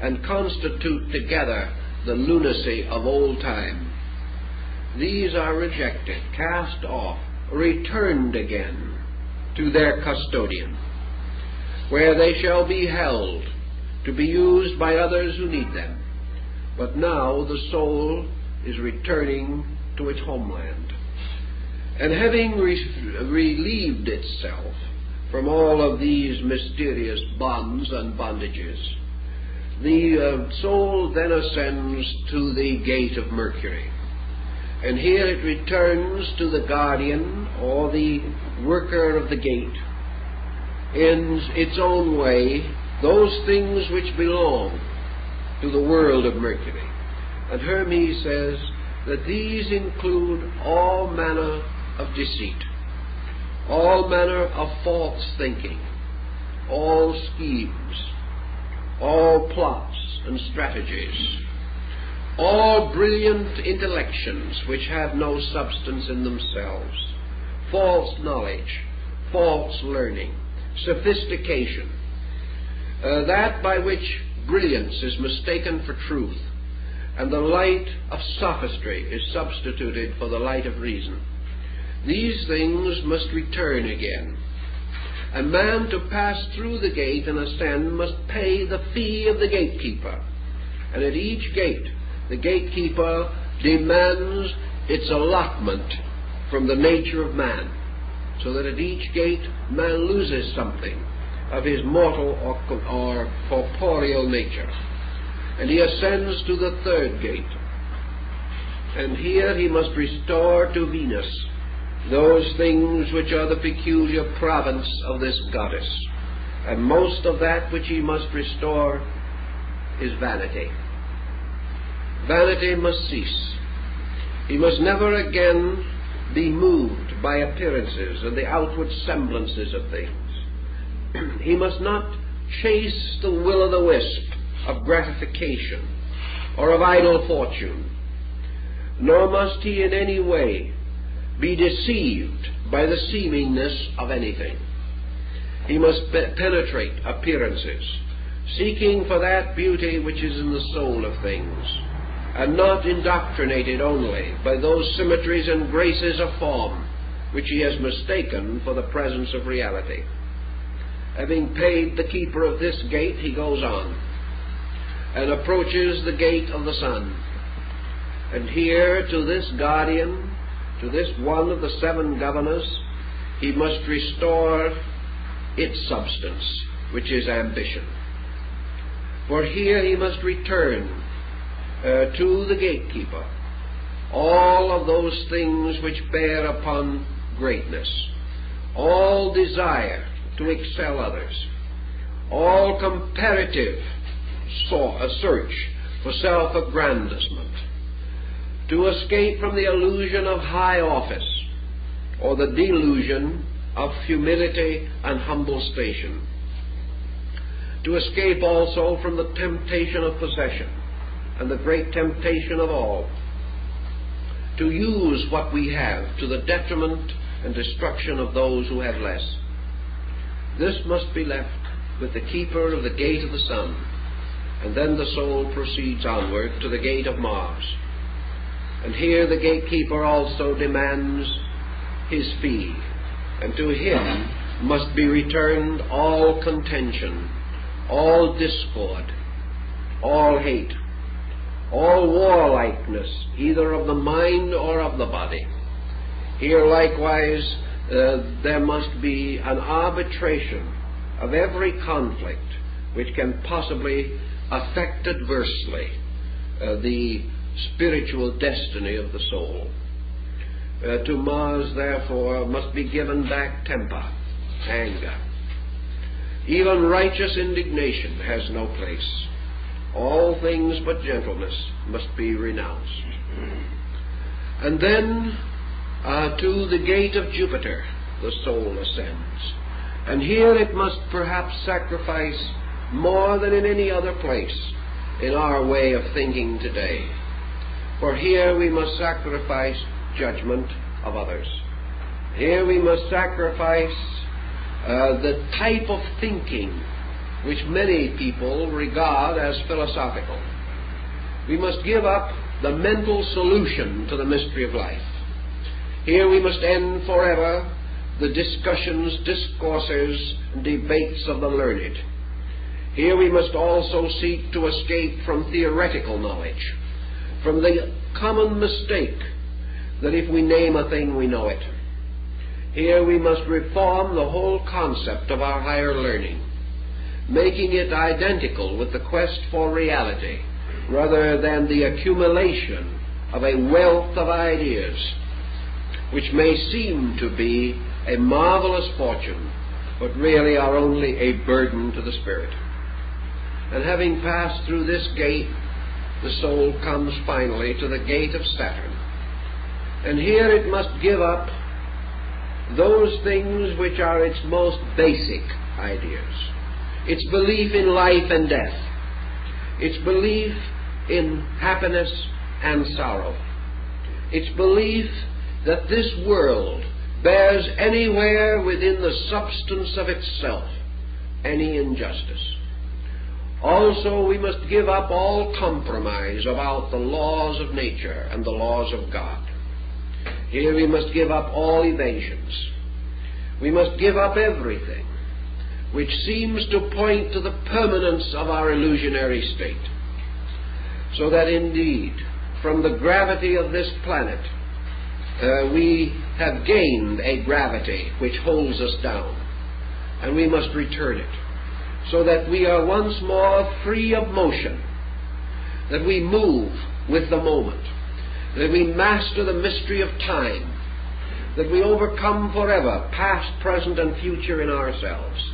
and constitute together the lunacy of old time. These are rejected, cast off, returned again to their custodian, where they shall be held to be used by others who need them. But now the soul is returning to its homeland. And having relieved itself from all of these mysterious bonds and bondages, the soul then ascends to the gate of Mercury. And here it returns to the guardian or the worker of the gate in its own way, those things which belong to the world of Mercury. And Hermes says that these include all manner of deceit, all manner of false thinking, all schemes, all plots and strategies, all brilliant intellections which have no substance in themselves, false knowledge, false learning, sophistication, that by which brilliance is mistaken for truth, and the light of sophistry is substituted for the light of reason. These things must return again. A man to pass through the gate and ascend must pay the fee of the gatekeeper. And at each gate, the gatekeeper demands its allotment from the nature of man, so that at each gate man loses something of his mortal or corporeal nature. And he ascends to the third gate. And here he must restore to Venus those things which are the peculiar province of this goddess. And most of that which he must restore is vanity. Vanity must cease. He must never again be moved by appearances and the outward semblances of things. He must not chase the will-o'-the-wisp of gratification or of idle fortune, nor must he in any way be deceived by the seemingness of anything. He must penetrate appearances, seeking for that beauty which is in the soul of things, and not indoctrinated only by those symmetries and graces of form which he has mistaken for the presence of reality. Having paid the keeper of this gate, he goes on and approaches the gate of the sun. And here, to this guardian, to this one of the seven governors, he must restore its substance, which is ambition. For here he must return to the gatekeeper all of those things which bear upon greatness, all desire to excel others, all comparative search for self-aggrandizement, to escape from the illusion of high office or the delusion of humility and humble station, to escape also from the temptation of possession and the great temptation of all, to use what we have to the detriment and destruction of those who have less. This must be left with the keeper of the gate of the sun, and then the soul proceeds onward to the gate of Mars. And here the gatekeeper also demands his fee, and to him must be returned all contention, all discord, all hate, all warlikeness, either of the mind or of the body. Here likewise there must be an arbitration of every conflict which can possibly affect adversely the spiritual destiny of the soul. To Mars, therefore, must be given back temper, anger. Even righteous indignation has no place. All things but gentleness must be renounced. And then to the gate of Jupiter the soul ascends. And here it must perhaps sacrifice more than in any other place in our way of thinking today. For here we must sacrifice judgment of others. Here we must sacrifice the type of thinking which many people regard as philosophical. We must give up the mental solution to the mystery of life. Here we must end forever the discussions, discourses, and debates of the learned. Here we must also seek to escape from theoretical knowledge, from the common mistake that if we name a thing, we know it. Here we must reform the whole concept of our higher learning, making it identical with the quest for reality, rather than the accumulation of a wealth of ideas, which may seem to be a marvelous fortune, but really are only a burden to the spirit. And having passed through this gate, the soul comes finally to the gate of Saturn. And here it must give up those things which are its most basic ideas. Its belief in life and death. Its belief in happiness and sorrow. Its belief that this world bears anywhere within the substance of itself any injustice. Also, we must give up all compromise about the laws of nature and the laws of God. Here we must give up all evasions. We must give up everything which seems to point to the permanence of our illusionary state, so that indeed, from the gravity of this planet, we have gained a gravity which holds us down, and we must return it, so that we are once more free of motion, that we move with the moment, that we master the mystery of time, that we overcome forever past, present, and future in ourselves,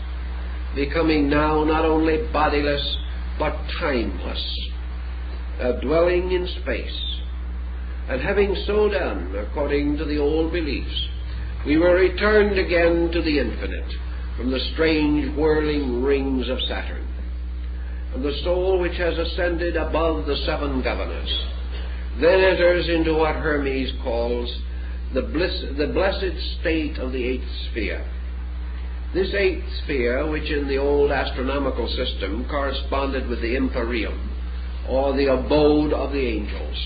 becoming now not only bodiless but timeless, dwelling in space. And having so done, according to the old beliefs, we were returned again to the infinite, from the strange whirling rings of Saturn. And the soul which has ascended above the seven governors then enters into what Hermes calls the blessed state of the eighth sphere. This eighth sphere, which in the old astronomical system corresponded with the empyrean, or the abode of the angels,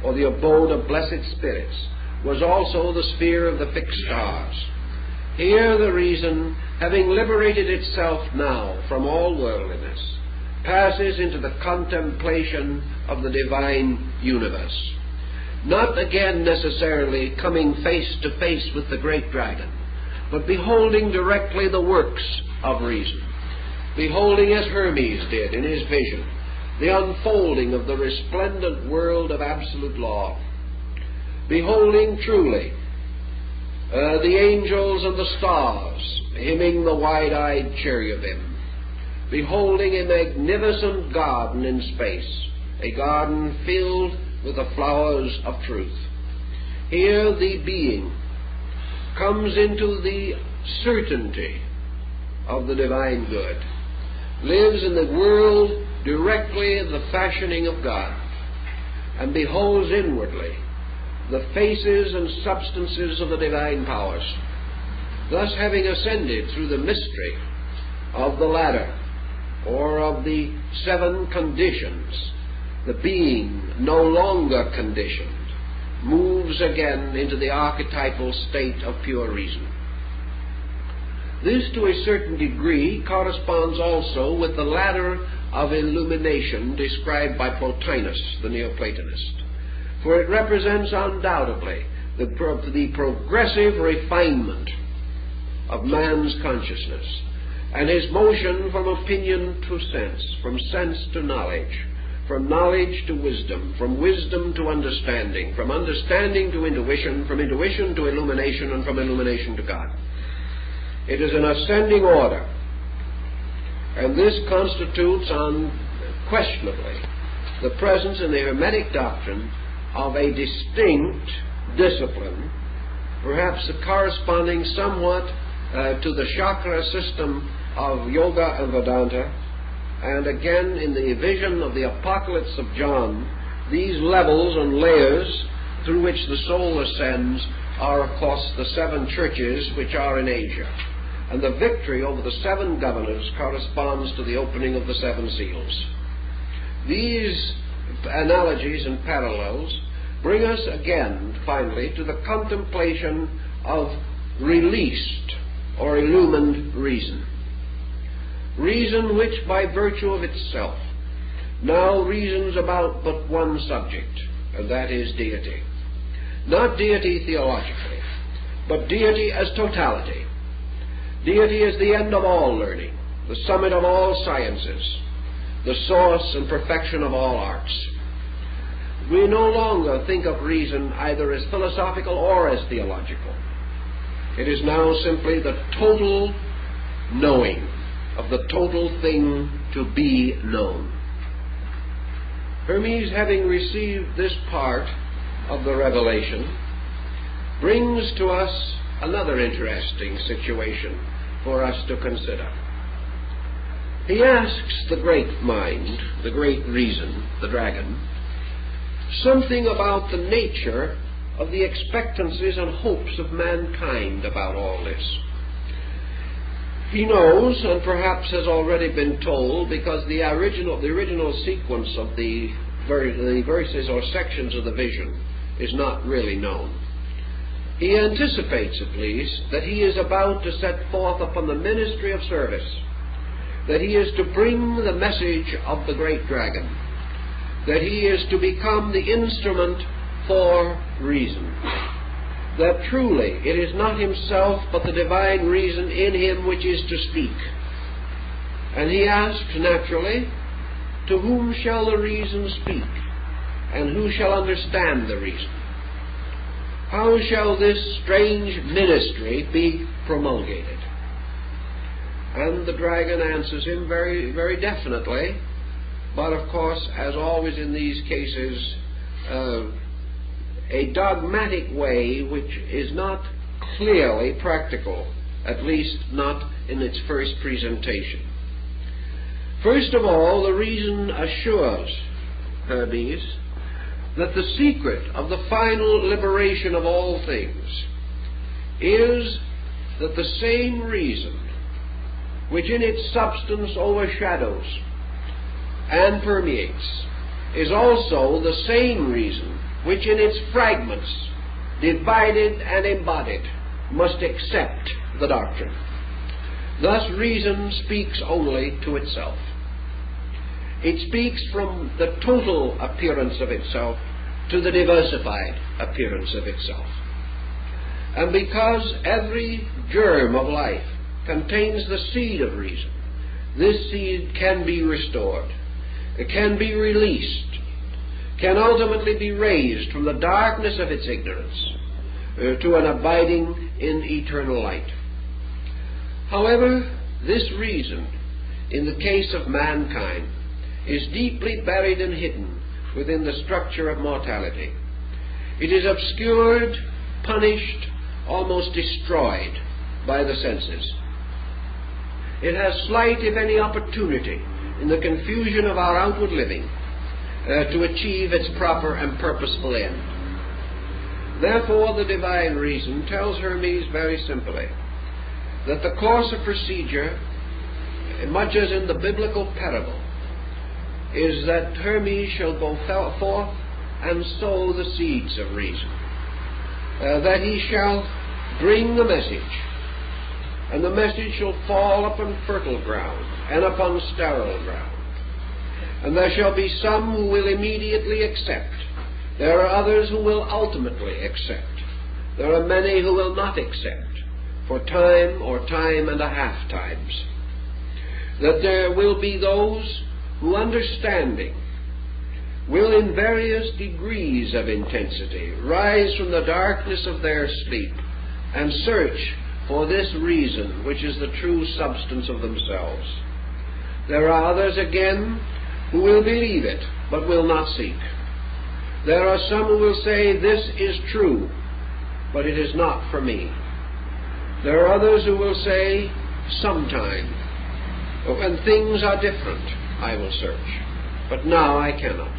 or the abode of blessed spirits, was also the sphere of the fixed stars. Here the reason, having liberated itself now from all worldliness, passes into the contemplation of the divine universe, not again necessarily coming face to face with the great dragon, but beholding directly the works of reason, beholding as Hermes did in his vision the unfolding of the resplendent world of absolute law, beholding truly the angels and the stars hymning the wide-eyed cherubim, beholding a magnificent garden in space, a garden filled with the flowers of truth. Here the being comes into the certainty of the divine good, lives in the world directly in the fashioning of God, and beholds inwardly the faces and substances of the divine powers, thus having ascended through the mystery of the ladder, or of the seven conditions. The being, no longer conditioned, moves again into the archetypal state of pure reason. This, to a certain degree, corresponds also with the ladder of illumination described by Plotinus, the Neoplatonist, for it represents undoubtedly the progressive refinement of man's consciousness, and his motion from opinion to sense, from sense to knowledge, from knowledge to wisdom, from wisdom to understanding, from understanding to intuition, from intuition to illumination, and from illumination to God. It is an ascending order, and this constitutes unquestionably the presence in the Hermetic doctrine of a distinct discipline, perhaps corresponding somewhat to the chakra system of Yoga and Vedanta. And again, in the vision of the Apocalypse of John, these levels and layers through which the soul ascends are, of course, the seven churches which are in Asia. And the victory over the seven governors corresponds to the opening of the seven seals. These analogies and parallels bring us again, finally, to the contemplation of released or illumined reason. Reason which, by virtue of itself, now reasons about but one subject, and that is deity. Not deity theologically, but deity as totality. Deity is the end of all learning, the summit of all sciences, the source and perfection of all arts. We no longer think of reason either as philosophical or as theological. It is now simply the total knowing of the total thing to be known. Hermes, having received this part of the revelation, brings to us another interesting situation for us to consider. He asks the great mind, the great reason, the dragon, something about the nature of the expectancies and hopes of mankind about all this. He knows, and perhaps has already been told, because the original sequence of the verses or sections of the vision is not really known. He anticipates, at least, that he is about to set forth upon the ministry of service, that he is to bring the message of the great dragon, that he is to become the instrument for reason, that truly it is not himself but the divine reason in him which is to speak. And he asks, naturally, to whom shall the reason speak, and who shall understand the reason? How shall this strange ministry be promulgated? And the dragon answers him very, very definitely, but of course, as always in these cases, a dogmatic way which is not clearly practical, at least not in its first presentation. First of all, the reason assures Hermes that the secret of the final liberation of all things is that the same reason which in its substance overshadows and permeates is also the same reason which in its fragments, divided and embodied, must accept the doctrine. Thus reason speaks only to itself. It speaks from the total appearance of itself to the diversified appearance of itself. And because every germ of life contains the seed of reason, this seed can be restored, it can be released, can ultimately be raised from the darkness of its ignorance to an abiding in eternal light. However, this reason, in the case of mankind, is deeply buried and hidden within the structure of mortality. It is obscured, punished, almost destroyed by the senses. It has slight, if any, opportunity in the confusion of our outward living to achieve its proper and purposeful end. Therefore, the divine reason tells Hermes very simply that the course of procedure, much as in the biblical parable, is that Hermes shall go forth and sow the seeds of reason, that he shall bring the message, and the message shall fall upon fertile ground and upon sterile ground. And there shall be some who will immediately accept. There are others who will ultimately accept. There are many who will not accept, for time or time and a half times. That there will be those who, understanding, will in various degrees of intensity rise from the darkness of their sleep and search for this reason which is the true substance of themselves. There are others again who will believe it but will not seek. There are some who will say, this is true, but it is not for me. There are others who will say, sometime, when things are different, I will search, but now I cannot.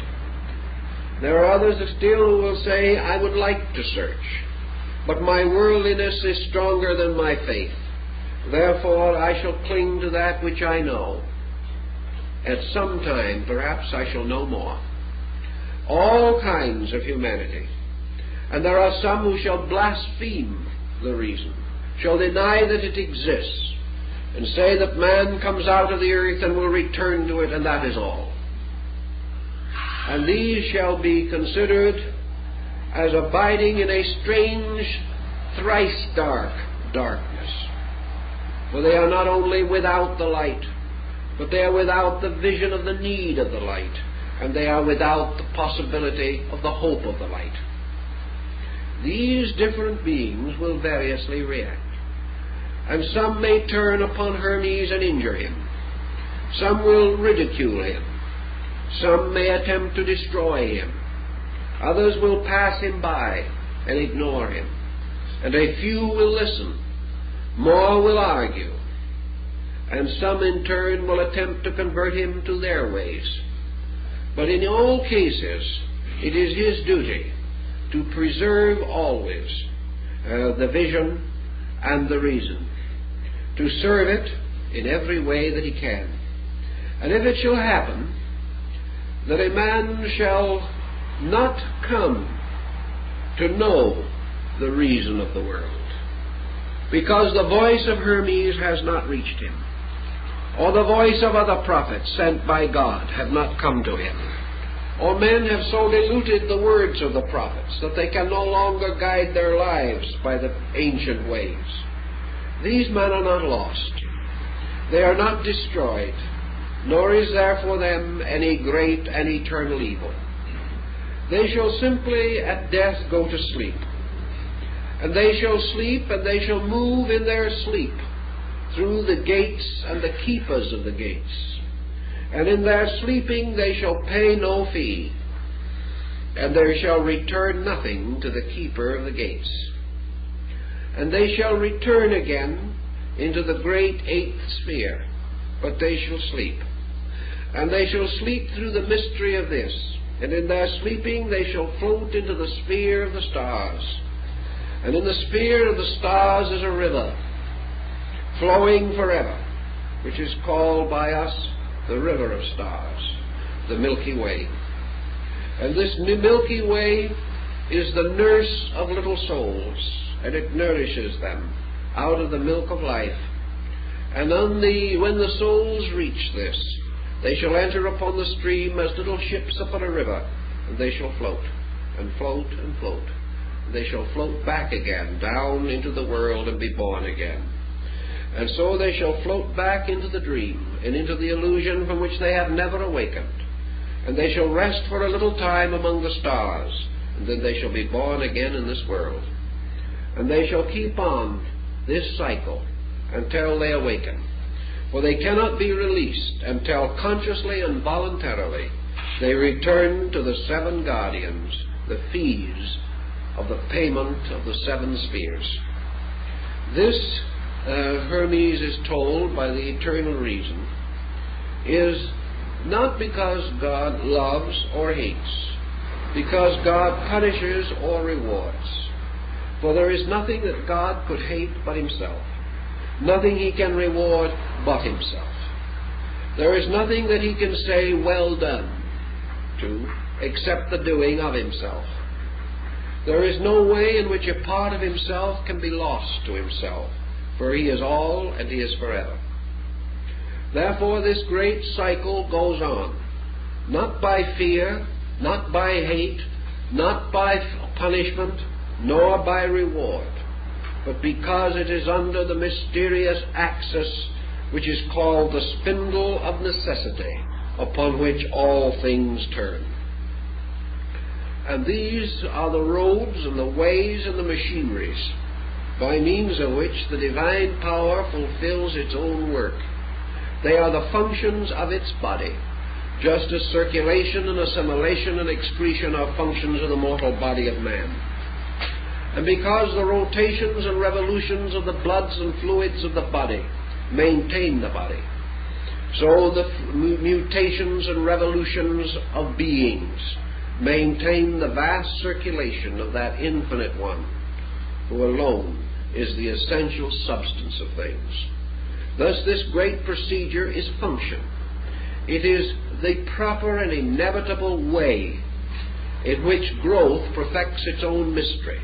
There are others still who will say, I would like to search, but my worldliness is stronger than my faith. Therefore I shall cling to that which I know. At some time, perhaps, I shall know more. All kinds of humanity. And there are some who shall blaspheme the reason, shall deny that it exists, and say that man comes out of the earth and will return to it, and that is all. And these shall be considered as abiding in a strange, thrice dark darkness. For they are not only without the light, but they are without the vision of the need of the light, and they are without the possibility of the hope of the light. These different beings will variously react, and some may turn upon Hermes and injure him. Some will ridicule him. Some may attempt to destroy him. Others will pass him by and ignore him. And a few will listen. More will argue. And some in turn will attempt to convert him to their ways. But in all cases, it is his duty to preserve always the vision and the reason, to serve it in every way that he can. And if it shall happen that a man shall not come to know the reason of the world, because the voice of Hermes has not reached him, or the voice of other prophets sent by God have not come to him, or men have so diluted the words of the prophets that they can no longer guide their lives by the ancient ways, these men are not lost. They are not destroyed, nor is there for them any great and eternal evil. They shall simply at death go to sleep. And they shall sleep, and they shall move in their sleep through the gates and the keepers of the gates. And in their sleeping they shall pay no fee, and there shall return nothing to the keeper of the gates. And they shall return again into the great eighth sphere, but they shall sleep. And they shall sleep through the mystery of this, and in their sleeping they shall float into the sphere of the stars. And in the sphere of the stars is a river, flowing forever, which is called by us the river of stars, the Milky Way. And this Milky Way is the nurse of little souls, and it nourishes them out of the milk of life. And when the souls reach this, they shall enter upon the stream as little ships upon a river, and they shall float, and float, and float. They shall float back again, down into the world, and be born again. And so they shall float back into the dream, and into the illusion from which they have never awakened. And they shall rest for a little time among the stars, and then they shall be born again in this world. And they shall keep on this cycle until they awaken. For they cannot be released until consciously and voluntarily they return to the seven guardians, the fees of the payment of the seven spheres. This, Hermes is told by the eternal reason, is not because God loves or hates, because God punishes or rewards. For there is nothing that God could hate but himself, nothing he can reward but himself. There is nothing that he can say, well done, to, except the doing of himself. There is no way in which a part of himself can be lost to himself, for he is all and he is forever. Therefore this great cycle goes on, not by fear, not by hate, not by punishment, nor by reward, but because it is under the mysterious axis which is called the spindle of necessity, upon which all things turn. And these are the roads and the ways and the machineries by means of which the divine power fulfills its own work. They are the functions of its body, just as circulation and assimilation and excretion are functions of the mortal body of man. And because the rotations and revolutions of the bloods and fluids of the body maintain the body, so the mutations and revolutions of beings maintain the vast circulation of that infinite one, who alone is the essential substance of things. Thus this great procedure is function. It is the proper and inevitable way in which growth perfects its own mystery,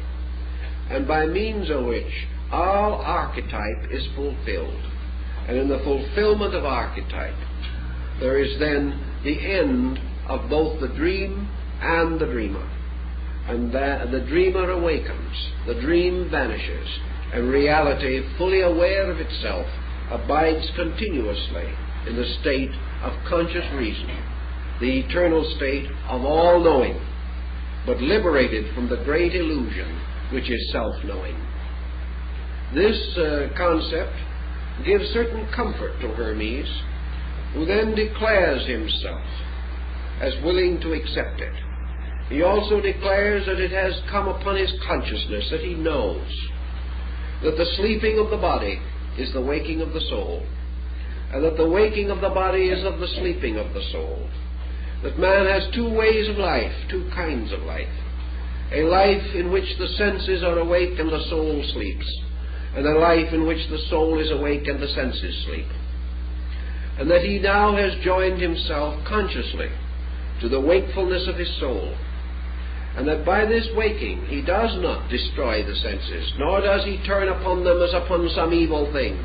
and by means of which all archetype is fulfilled. And in the fulfillment of archetype, there is then the end of both the dream and the dreamer. And the dreamer awakens, the dream vanishes, and reality, fully aware of itself, abides continuously in the state of conscious reason, the eternal state of all-knowing, but liberated from the great illusion which is self-knowing. This concept gives certain comfort to Hermes, who then declares himself as willing to accept it. He also declares that it has come upon his consciousness, that he knows that the sleeping of the body is the waking of the soul, and that the waking of the body is of the sleeping of the soul. That man has two ways of life, two kinds of life. A life in which the senses are awake and the soul sleeps, and a life in which the soul is awake and the senses sleep. And that he now has joined himself consciously to the wakefulness of his soul, and that by this waking he does not destroy the senses, nor does he turn upon them as upon some evil thing,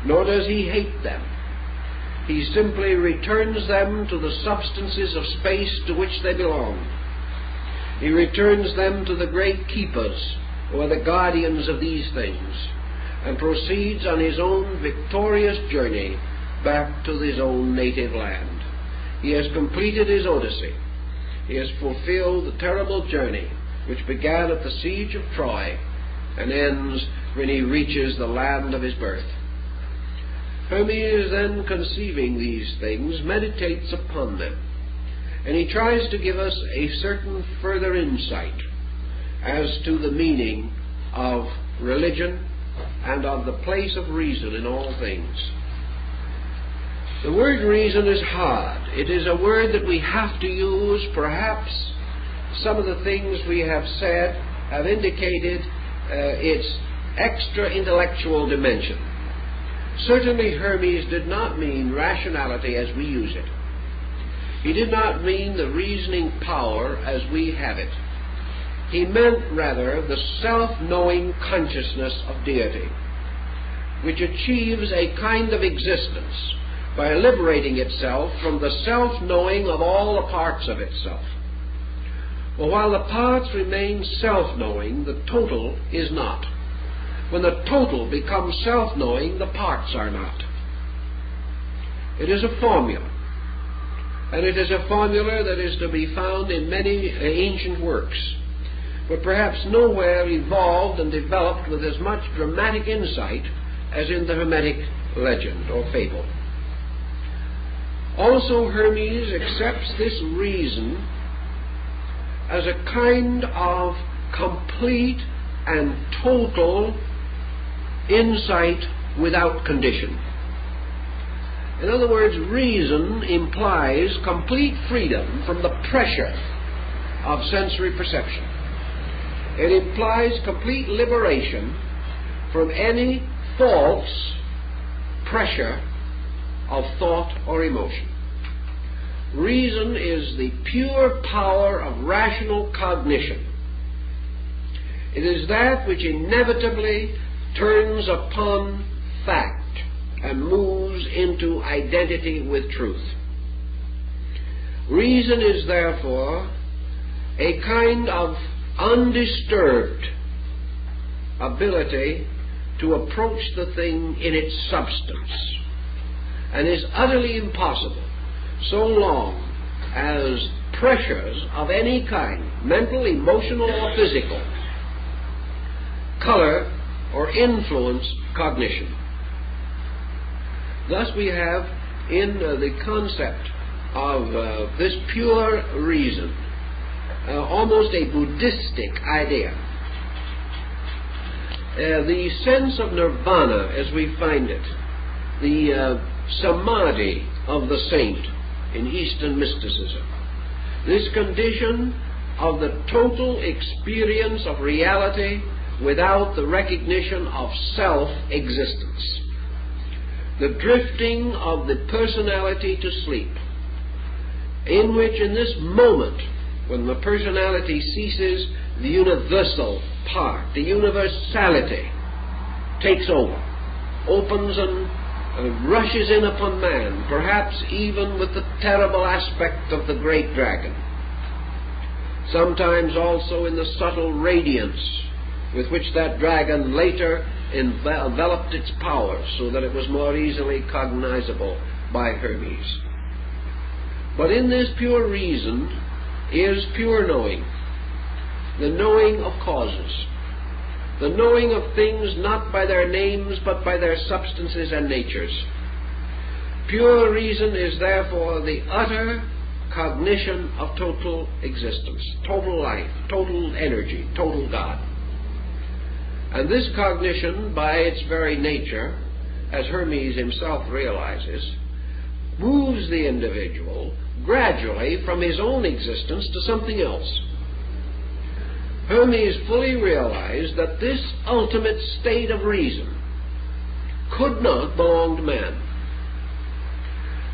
nor does he hate them. He simply returns them to the substances of space to which they belong. He returns them to the great keepers, who are the guardians of these things, and proceeds on his own victorious journey back to his own native land. He has completed his Odyssey. He has fulfilled the terrible journey which began at the siege of Troy and ends when he reaches the land of his birth. Hermes, then, conceiving these things, meditates upon them, and he tries to give us a certain further insight as to the meaning of religion and of the place of reason in all things. The word reason is hard. It is a word that we have to use. Perhaps some of the things we have said have indicated its extra-intellectual dimension. Certainly Hermes did not mean rationality as we use it. He did not mean the reasoning power as we have it. He meant rather the self-knowing consciousness of deity, which achieves a kind of existence by liberating itself from the self-knowing of all the parts of itself. Well, while the parts remain self-knowing, the total is not. When the total becomes self-knowing, the parts are not. It is a formula, and it is a formula that is to be found in many ancient works, but perhaps nowhere evolved and developed with as much dramatic insight as in the Hermetic legend or fable. Also, Hermes accepts this reason as a kind of complete and total insight without condition. In other words, reason implies complete freedom from the pressure of sensory perception. It implies complete liberation from any false pressure of thought or emotion. Reason is the pure power of rational cognition. It is that which inevitably turns upon fact and moves into identity with truth. Reason is therefore a kind of undisturbed ability to approach the thing in its substance, and is utterly impossible so long as pressures of any kind, mental, emotional, or physical, color or influence cognition. Thus we have in the concept of this pure reason almost a Buddhistic idea. The sense of nirvana as we find it, the samadhi of the saint in Eastern mysticism, this condition of the total experience of reality without the recognition of self-existence, the drifting of the personality to sleep, in which in this moment, when the personality ceases the universal part, the universality takes over, opens and rushes in upon man, perhaps even with the terrible aspect of the great dragon. Sometimes also in the subtle radiance with which that dragon later enveloped its power so that it was more easily cognizable by Hermes. But in this pure reason is pure knowing, the knowing of causes, the knowing of things not by their names but by their substances and natures. Pure reason is therefore the utter cognition of total existence, total life, total energy, total God. And this cognition, by its very nature, as Hermes himself realizes, moves the individual gradually from his own existence to something else. Hermes fully realized that this ultimate state of reason could not belong to man.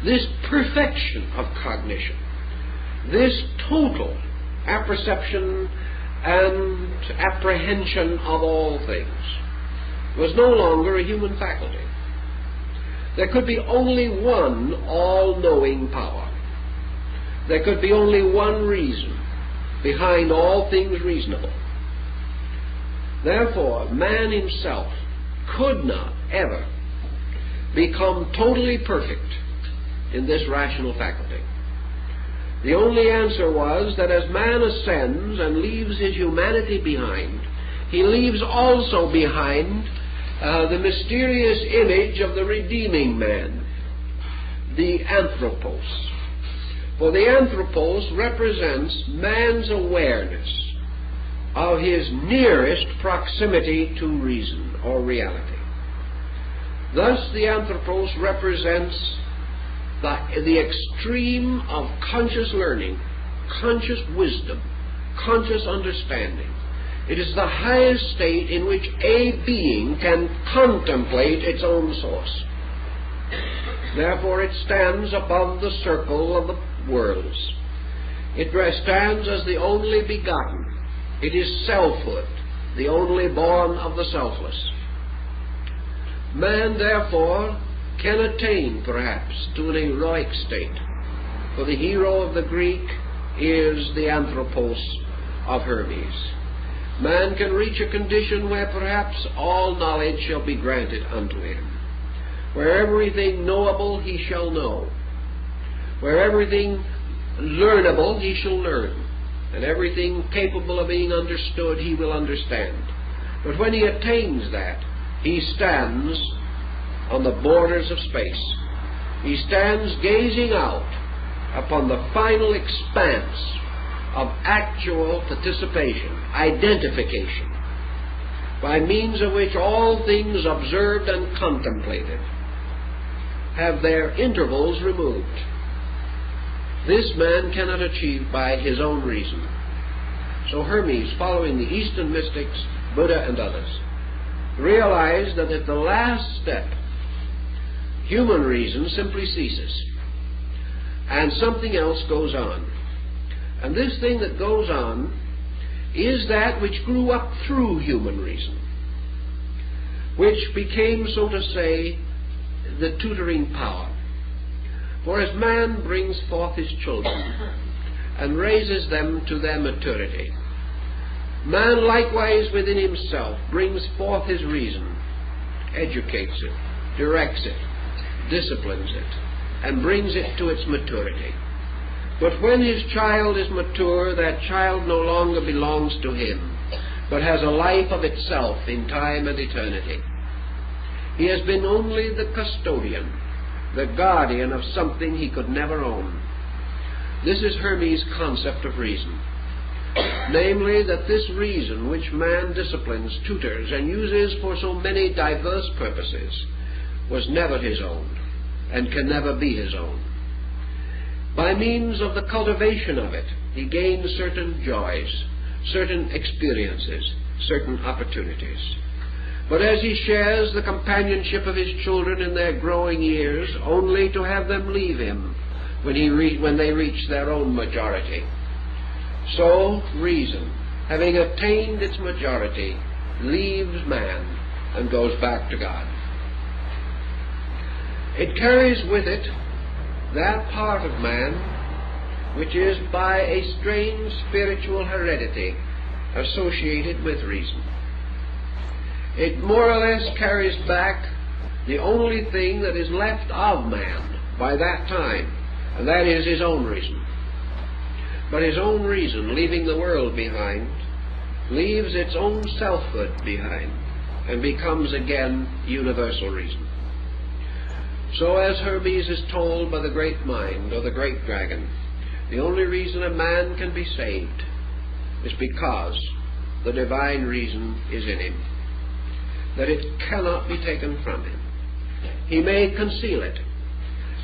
This perfection of cognition, this total apperception and apprehension of all things, was no longer a human faculty. There could be only one all-knowing power. There could be only one reason behind all things reasonable. Therefore, man himself could not ever become totally perfect in this rational faculty. The only answer was that as man ascends and leaves his humanity behind, he leaves also behind the mysterious image of the redeeming man, the anthropos. For the anthropos represents man's awareness of his nearest proximity to reason or reality. Thus the anthropos represents the extreme of conscious learning, conscious wisdom, conscious understanding. It is the highest state in which a being can contemplate its own source. Therefore it stands above the circle of the worlds. It stands as the only begotten. It is selfhood, the only born of the selfless. Man, therefore, can attain, perhaps, to an heroic state, for the hero of the Greek is the anthropos of Hermes. Man can reach a condition where perhaps all knowledge shall be granted unto him, where everything knowable he shall know, where everything learnable he shall learn, and everything capable of being understood he will understand. But when he attains that, he stands on the borders of space. He stands gazing out upon the final expanse of actual participation, identification, by means of which all things observed and contemplated have their intervals removed. This man cannot achieve by his own reason. So Hermes, following the Eastern mystics, Buddha and others, realized that at the last step, human reason simply ceases, and something else goes on. And this thing that goes on is that which grew up through human reason, which became, so to say, the tutoring power. For as man brings forth his children and raises them to their maturity, man likewise within himself brings forth his reason, educates it, directs it, disciplines it, and brings it to its maturity. But when his child is mature, that child no longer belongs to him, but has a life of itself in time and eternity. He has been only the custodian, the guardian of something he could never own. This is Hermes' concept of reason. Namely, that this reason which man disciplines, tutors, and uses for so many diverse purposes was never his own, and can never be his own. By means of the cultivation of it, he gains certain joys, certain experiences, certain opportunities. But as he shares the companionship of his children in their growing years, only to have them leave him when they reach their own majority, so reason, having attained its majority, leaves man and goes back to God. It carries with it that part of man which is by a strange spiritual heredity associated with reason. It more or less carries back the only thing that is left of man by that time, and that is his own reason. But his own reason, leaving the world behind, leaves its own selfhood behind and becomes again universal reason. So as Hermes is told by the great mind or the great dragon, the only reason a man can be saved is because the divine reason is in him, that it cannot be taken from him. He may conceal it,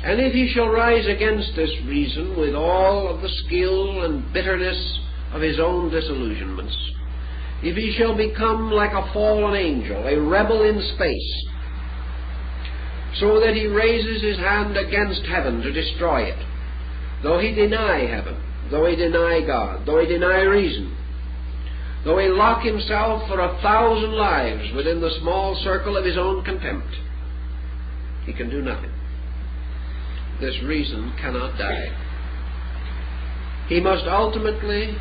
and if he shall rise against this reason with all of the skill and bitterness of his own disillusionments, if he shall become like a fallen angel, a rebel in space, so that he raises his hand against heaven to destroy it, though he deny heaven, though he deny God, though he deny reason, though he lock himself for 1,000 lives within the small circle of his own contempt, he can do nothing. This reason cannot die. He must ultimately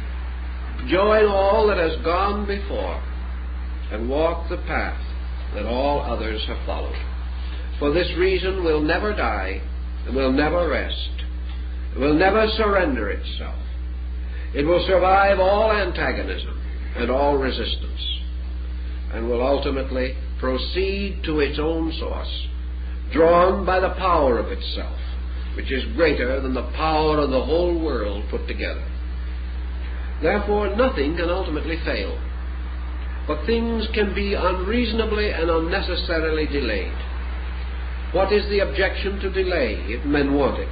join all that has gone before and walk the path that all others have followed. For this reason will never die, and will never rest. It will never surrender itself. It will survive all antagonism and all resistance, and will ultimately proceed to its own source, drawn by the power of itself, which is greater than the power of the whole world put together. Therefore, nothing can ultimately fail, but things can be unreasonably and unnecessarily delayed. What is the objection to delay if men want it?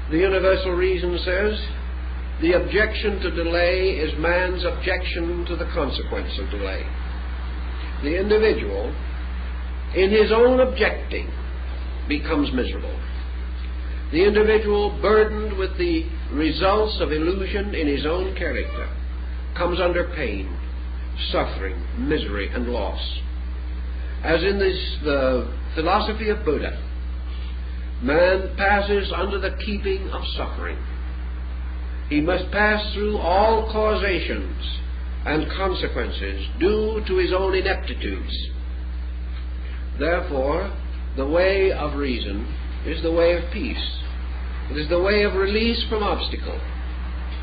The universal reason says the objection to delay is man's objection to the consequence of delay. The individual, in his own objecting, becomes miserable. The individual, burdened with the results of illusion in his own character, comes under pain, suffering, misery, and loss. As in the philosophy of Buddha, man passes under the keeping of suffering. He must pass through all causations and consequences due to his own ineptitudes. Therefore, the way of reason is the way of peace. It is the way of release from obstacle.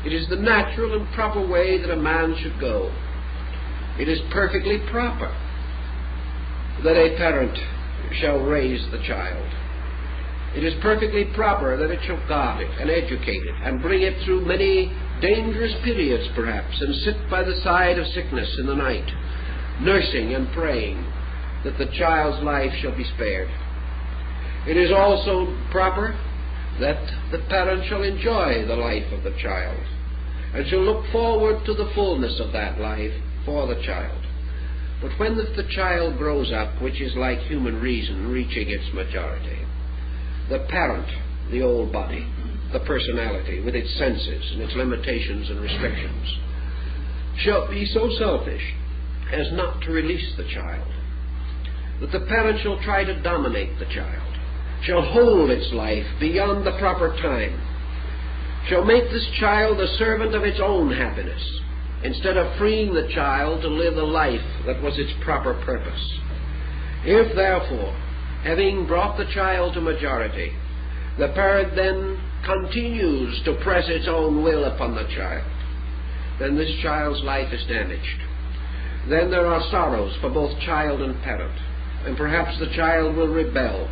It is the natural and proper way that a man should go. It is perfectly proper that a parent shall raise the child. It is perfectly proper that it shall guard it and educate it and bring it through many dangerous periods perhaps, and sit by the side of sickness in the night, nursing and praying that the child's life shall be spared. It is also proper that the parent shall enjoy the life of the child and shall look forward to the fullness of that life for the child. But when the child grows up, which is like human reason reaching its majority, the parent, the old body, the personality with its senses and its limitations and restrictions, shall be so selfish as not to release the child, that the parent shall try to dominate the child, shall hold its life beyond the proper time, shall make this child the servant of its own happiness, instead of freeing the child to live the life that was its proper purpose. If, therefore, having brought the child to majority, the parent then continues to press its own will upon the child, then this child's life is damaged. Then there are sorrows for both child and parent, and perhaps the child will rebel,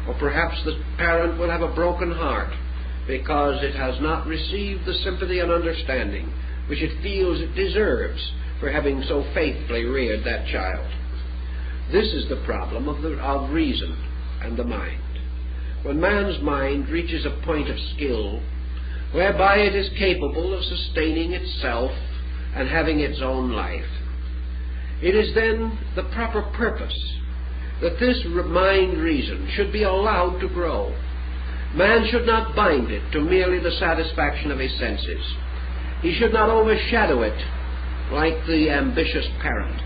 or perhaps the parent will have a broken heart because it has not received the sympathy and understanding which it feels it deserves for having so faithfully reared that child. This is the problem of reason and the mind. When man's mind reaches a point of skill whereby it is capable of sustaining itself and having its own life, it is then the proper purpose that this mind reason should be allowed to grow. Man should not bind it to merely the satisfaction of his senses. He should not overshadow it like the ambitious parent,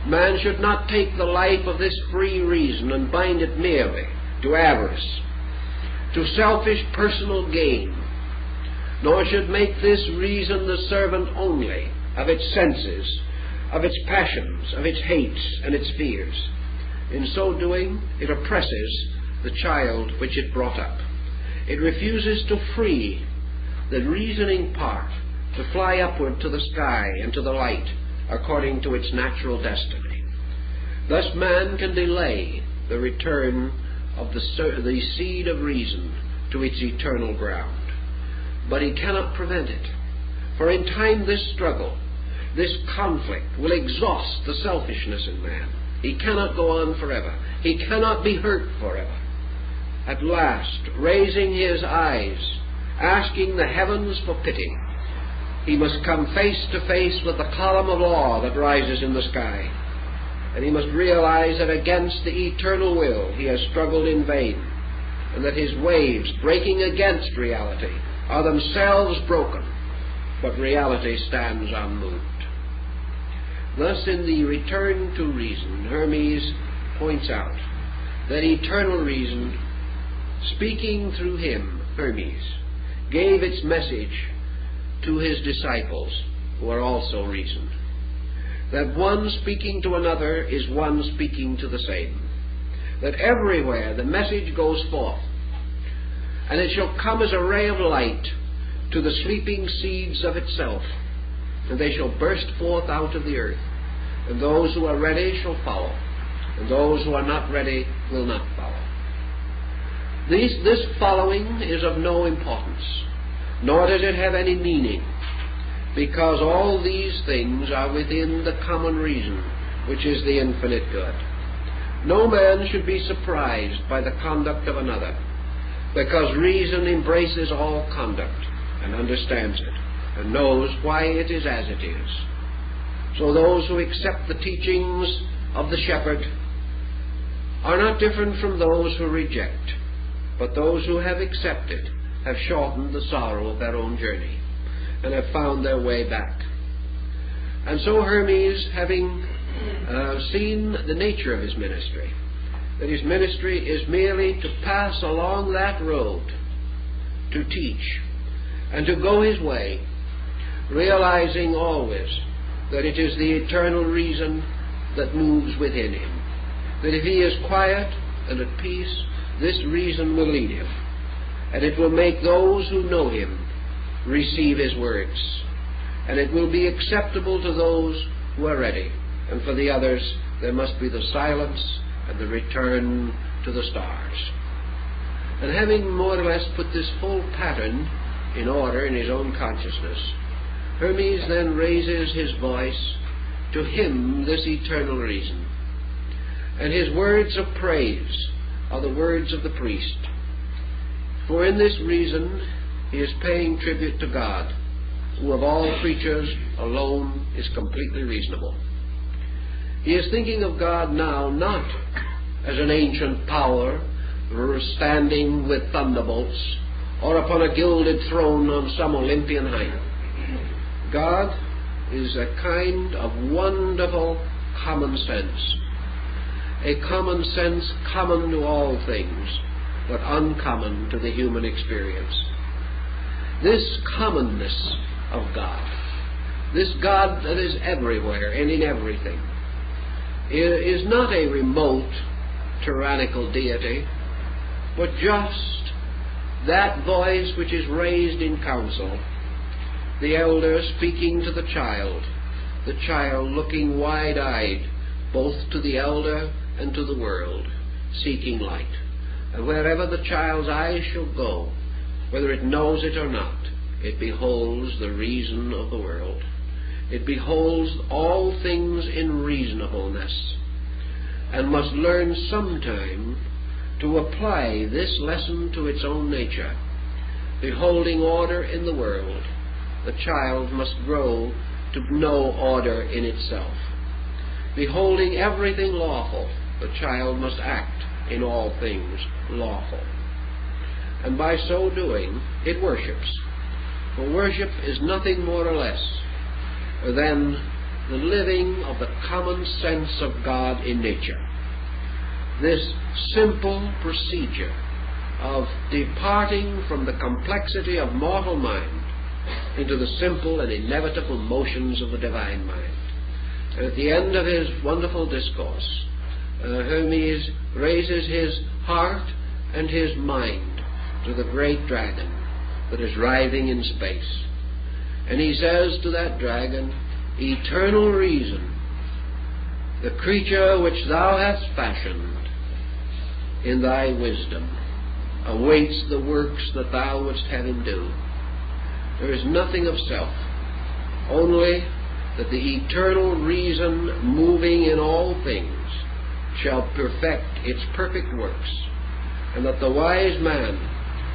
Man should not take the life of this free reason and bind it merely to avarice, to selfish personal gain, nor should make this reason the servant only of its senses, of its passions, of its hates and its fears. In so doing, it oppresses the child which it brought up. It refuses to free the reasoning part to fly upward to the sky and to the light according to its natural destiny. Thus man can delay the return of the seed of reason to its eternal ground. But he cannot prevent it. For in time this struggle, this conflict will exhaust the selfishness in man. He cannot go on forever. He cannot be hurt forever. At last, raising his eyes, asking the heavens for pity, he must come face to face with the column of law that rises in the sky. And he must realize that against the eternal will he has struggled in vain, and that his waves breaking against reality are themselves broken, but reality stands unmoved. Thus, in the Return to Reason, Hermes points out that eternal reason, speaking through him, Hermes, gave its message to his disciples, who are also reason. That one speaking to another is one speaking to the same. That everywhere the message goes forth, and it shall come as a ray of light to the sleeping seeds of itself, and they shall burst forth out of the earth, and those who are ready shall follow, and those who are not ready will not follow. This following is of no importance, nor does it have any meaning, because all these things are within the common reason, which is the infinite good. No man should be surprised by the conduct of another, because reason embraces all conduct and understands it, and knows why it is as it is. So those who accept the teachings of the shepherd are not different from those who reject, but those who have accepted have shortened the sorrow of their own journey and have found their way back. And so Hermes, having seen the nature of his ministry, that his ministry is merely to pass along that road, to teach, and to go his way, realizing always that it is the eternal reason that moves within him, that if he is quiet and at peace, this reason will lead him, and it will make those who know him receive his words, and it will be acceptable to those who are ready, and for the others there must be the silence and the return to the stars. And having more or less put this full pattern in order in his own consciousness, Hermes then raises his voice to hymn this eternal reason, and his words of praise are the words of the priest. For in this reason he is paying tribute to God, who of all creatures alone is completely reasonable. He is thinking of God now not as an ancient power standing with thunderbolts or upon a gilded throne on some Olympian height. God is a kind of wonderful common sense, a common sense common to all things, but uncommon to the human experience. This commonness of God, this God that is everywhere and in everything, is not a remote, tyrannical deity, but just that voice which is raised in council, the elder speaking to the child looking wide-eyed both to the elder and to the world, seeking light. And wherever the child's eyes shall go, whether it knows it or not, it beholds the reason of the world. It beholds all things in reasonableness, and must learn sometime to apply this lesson to its own nature. Beholding order in the world, the child must grow to know order in itself. Beholding everything lawful, the child must act in all things lawful. And by so doing, it worships. For worship is nothing more or less than the living of the common sense of God in nature. This simple procedure of departing from the complexity of mortal mind into the simple and inevitable motions of the divine mind. And at the end of his wonderful discourse, Hermes raises his heart and his mind to the great dragon that is writhing in space. And he says to that dragon, "Eternal reason, the creature which thou hast fashioned in thy wisdom, awaits the works that thou wouldst have him do. There is nothing of self, only that the eternal reason moving in all things shall perfect its perfect works, and that the wise man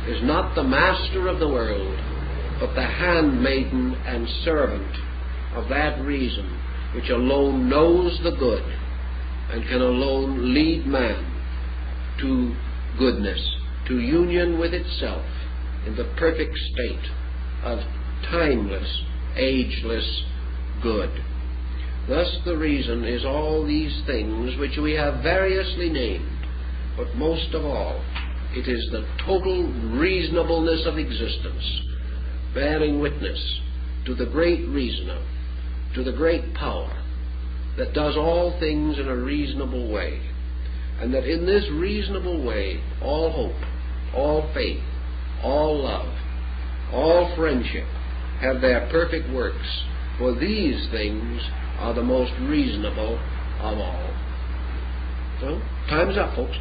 is not the master of the world, but the handmaiden and servant of that reason which alone knows the good and can alone lead man to goodness, to union with itself in the perfect state of timeless, ageless good." Thus the reason is all these things which we have variously named, but most of all it is the total reasonableness of existence, bearing witness to the great reasoner, to the great power that does all things in a reasonable way, and that in this reasonable way all hope, all faith, all love, all friendship have their perfect works, for these things are the most reasonable of all. So, time's up, folks.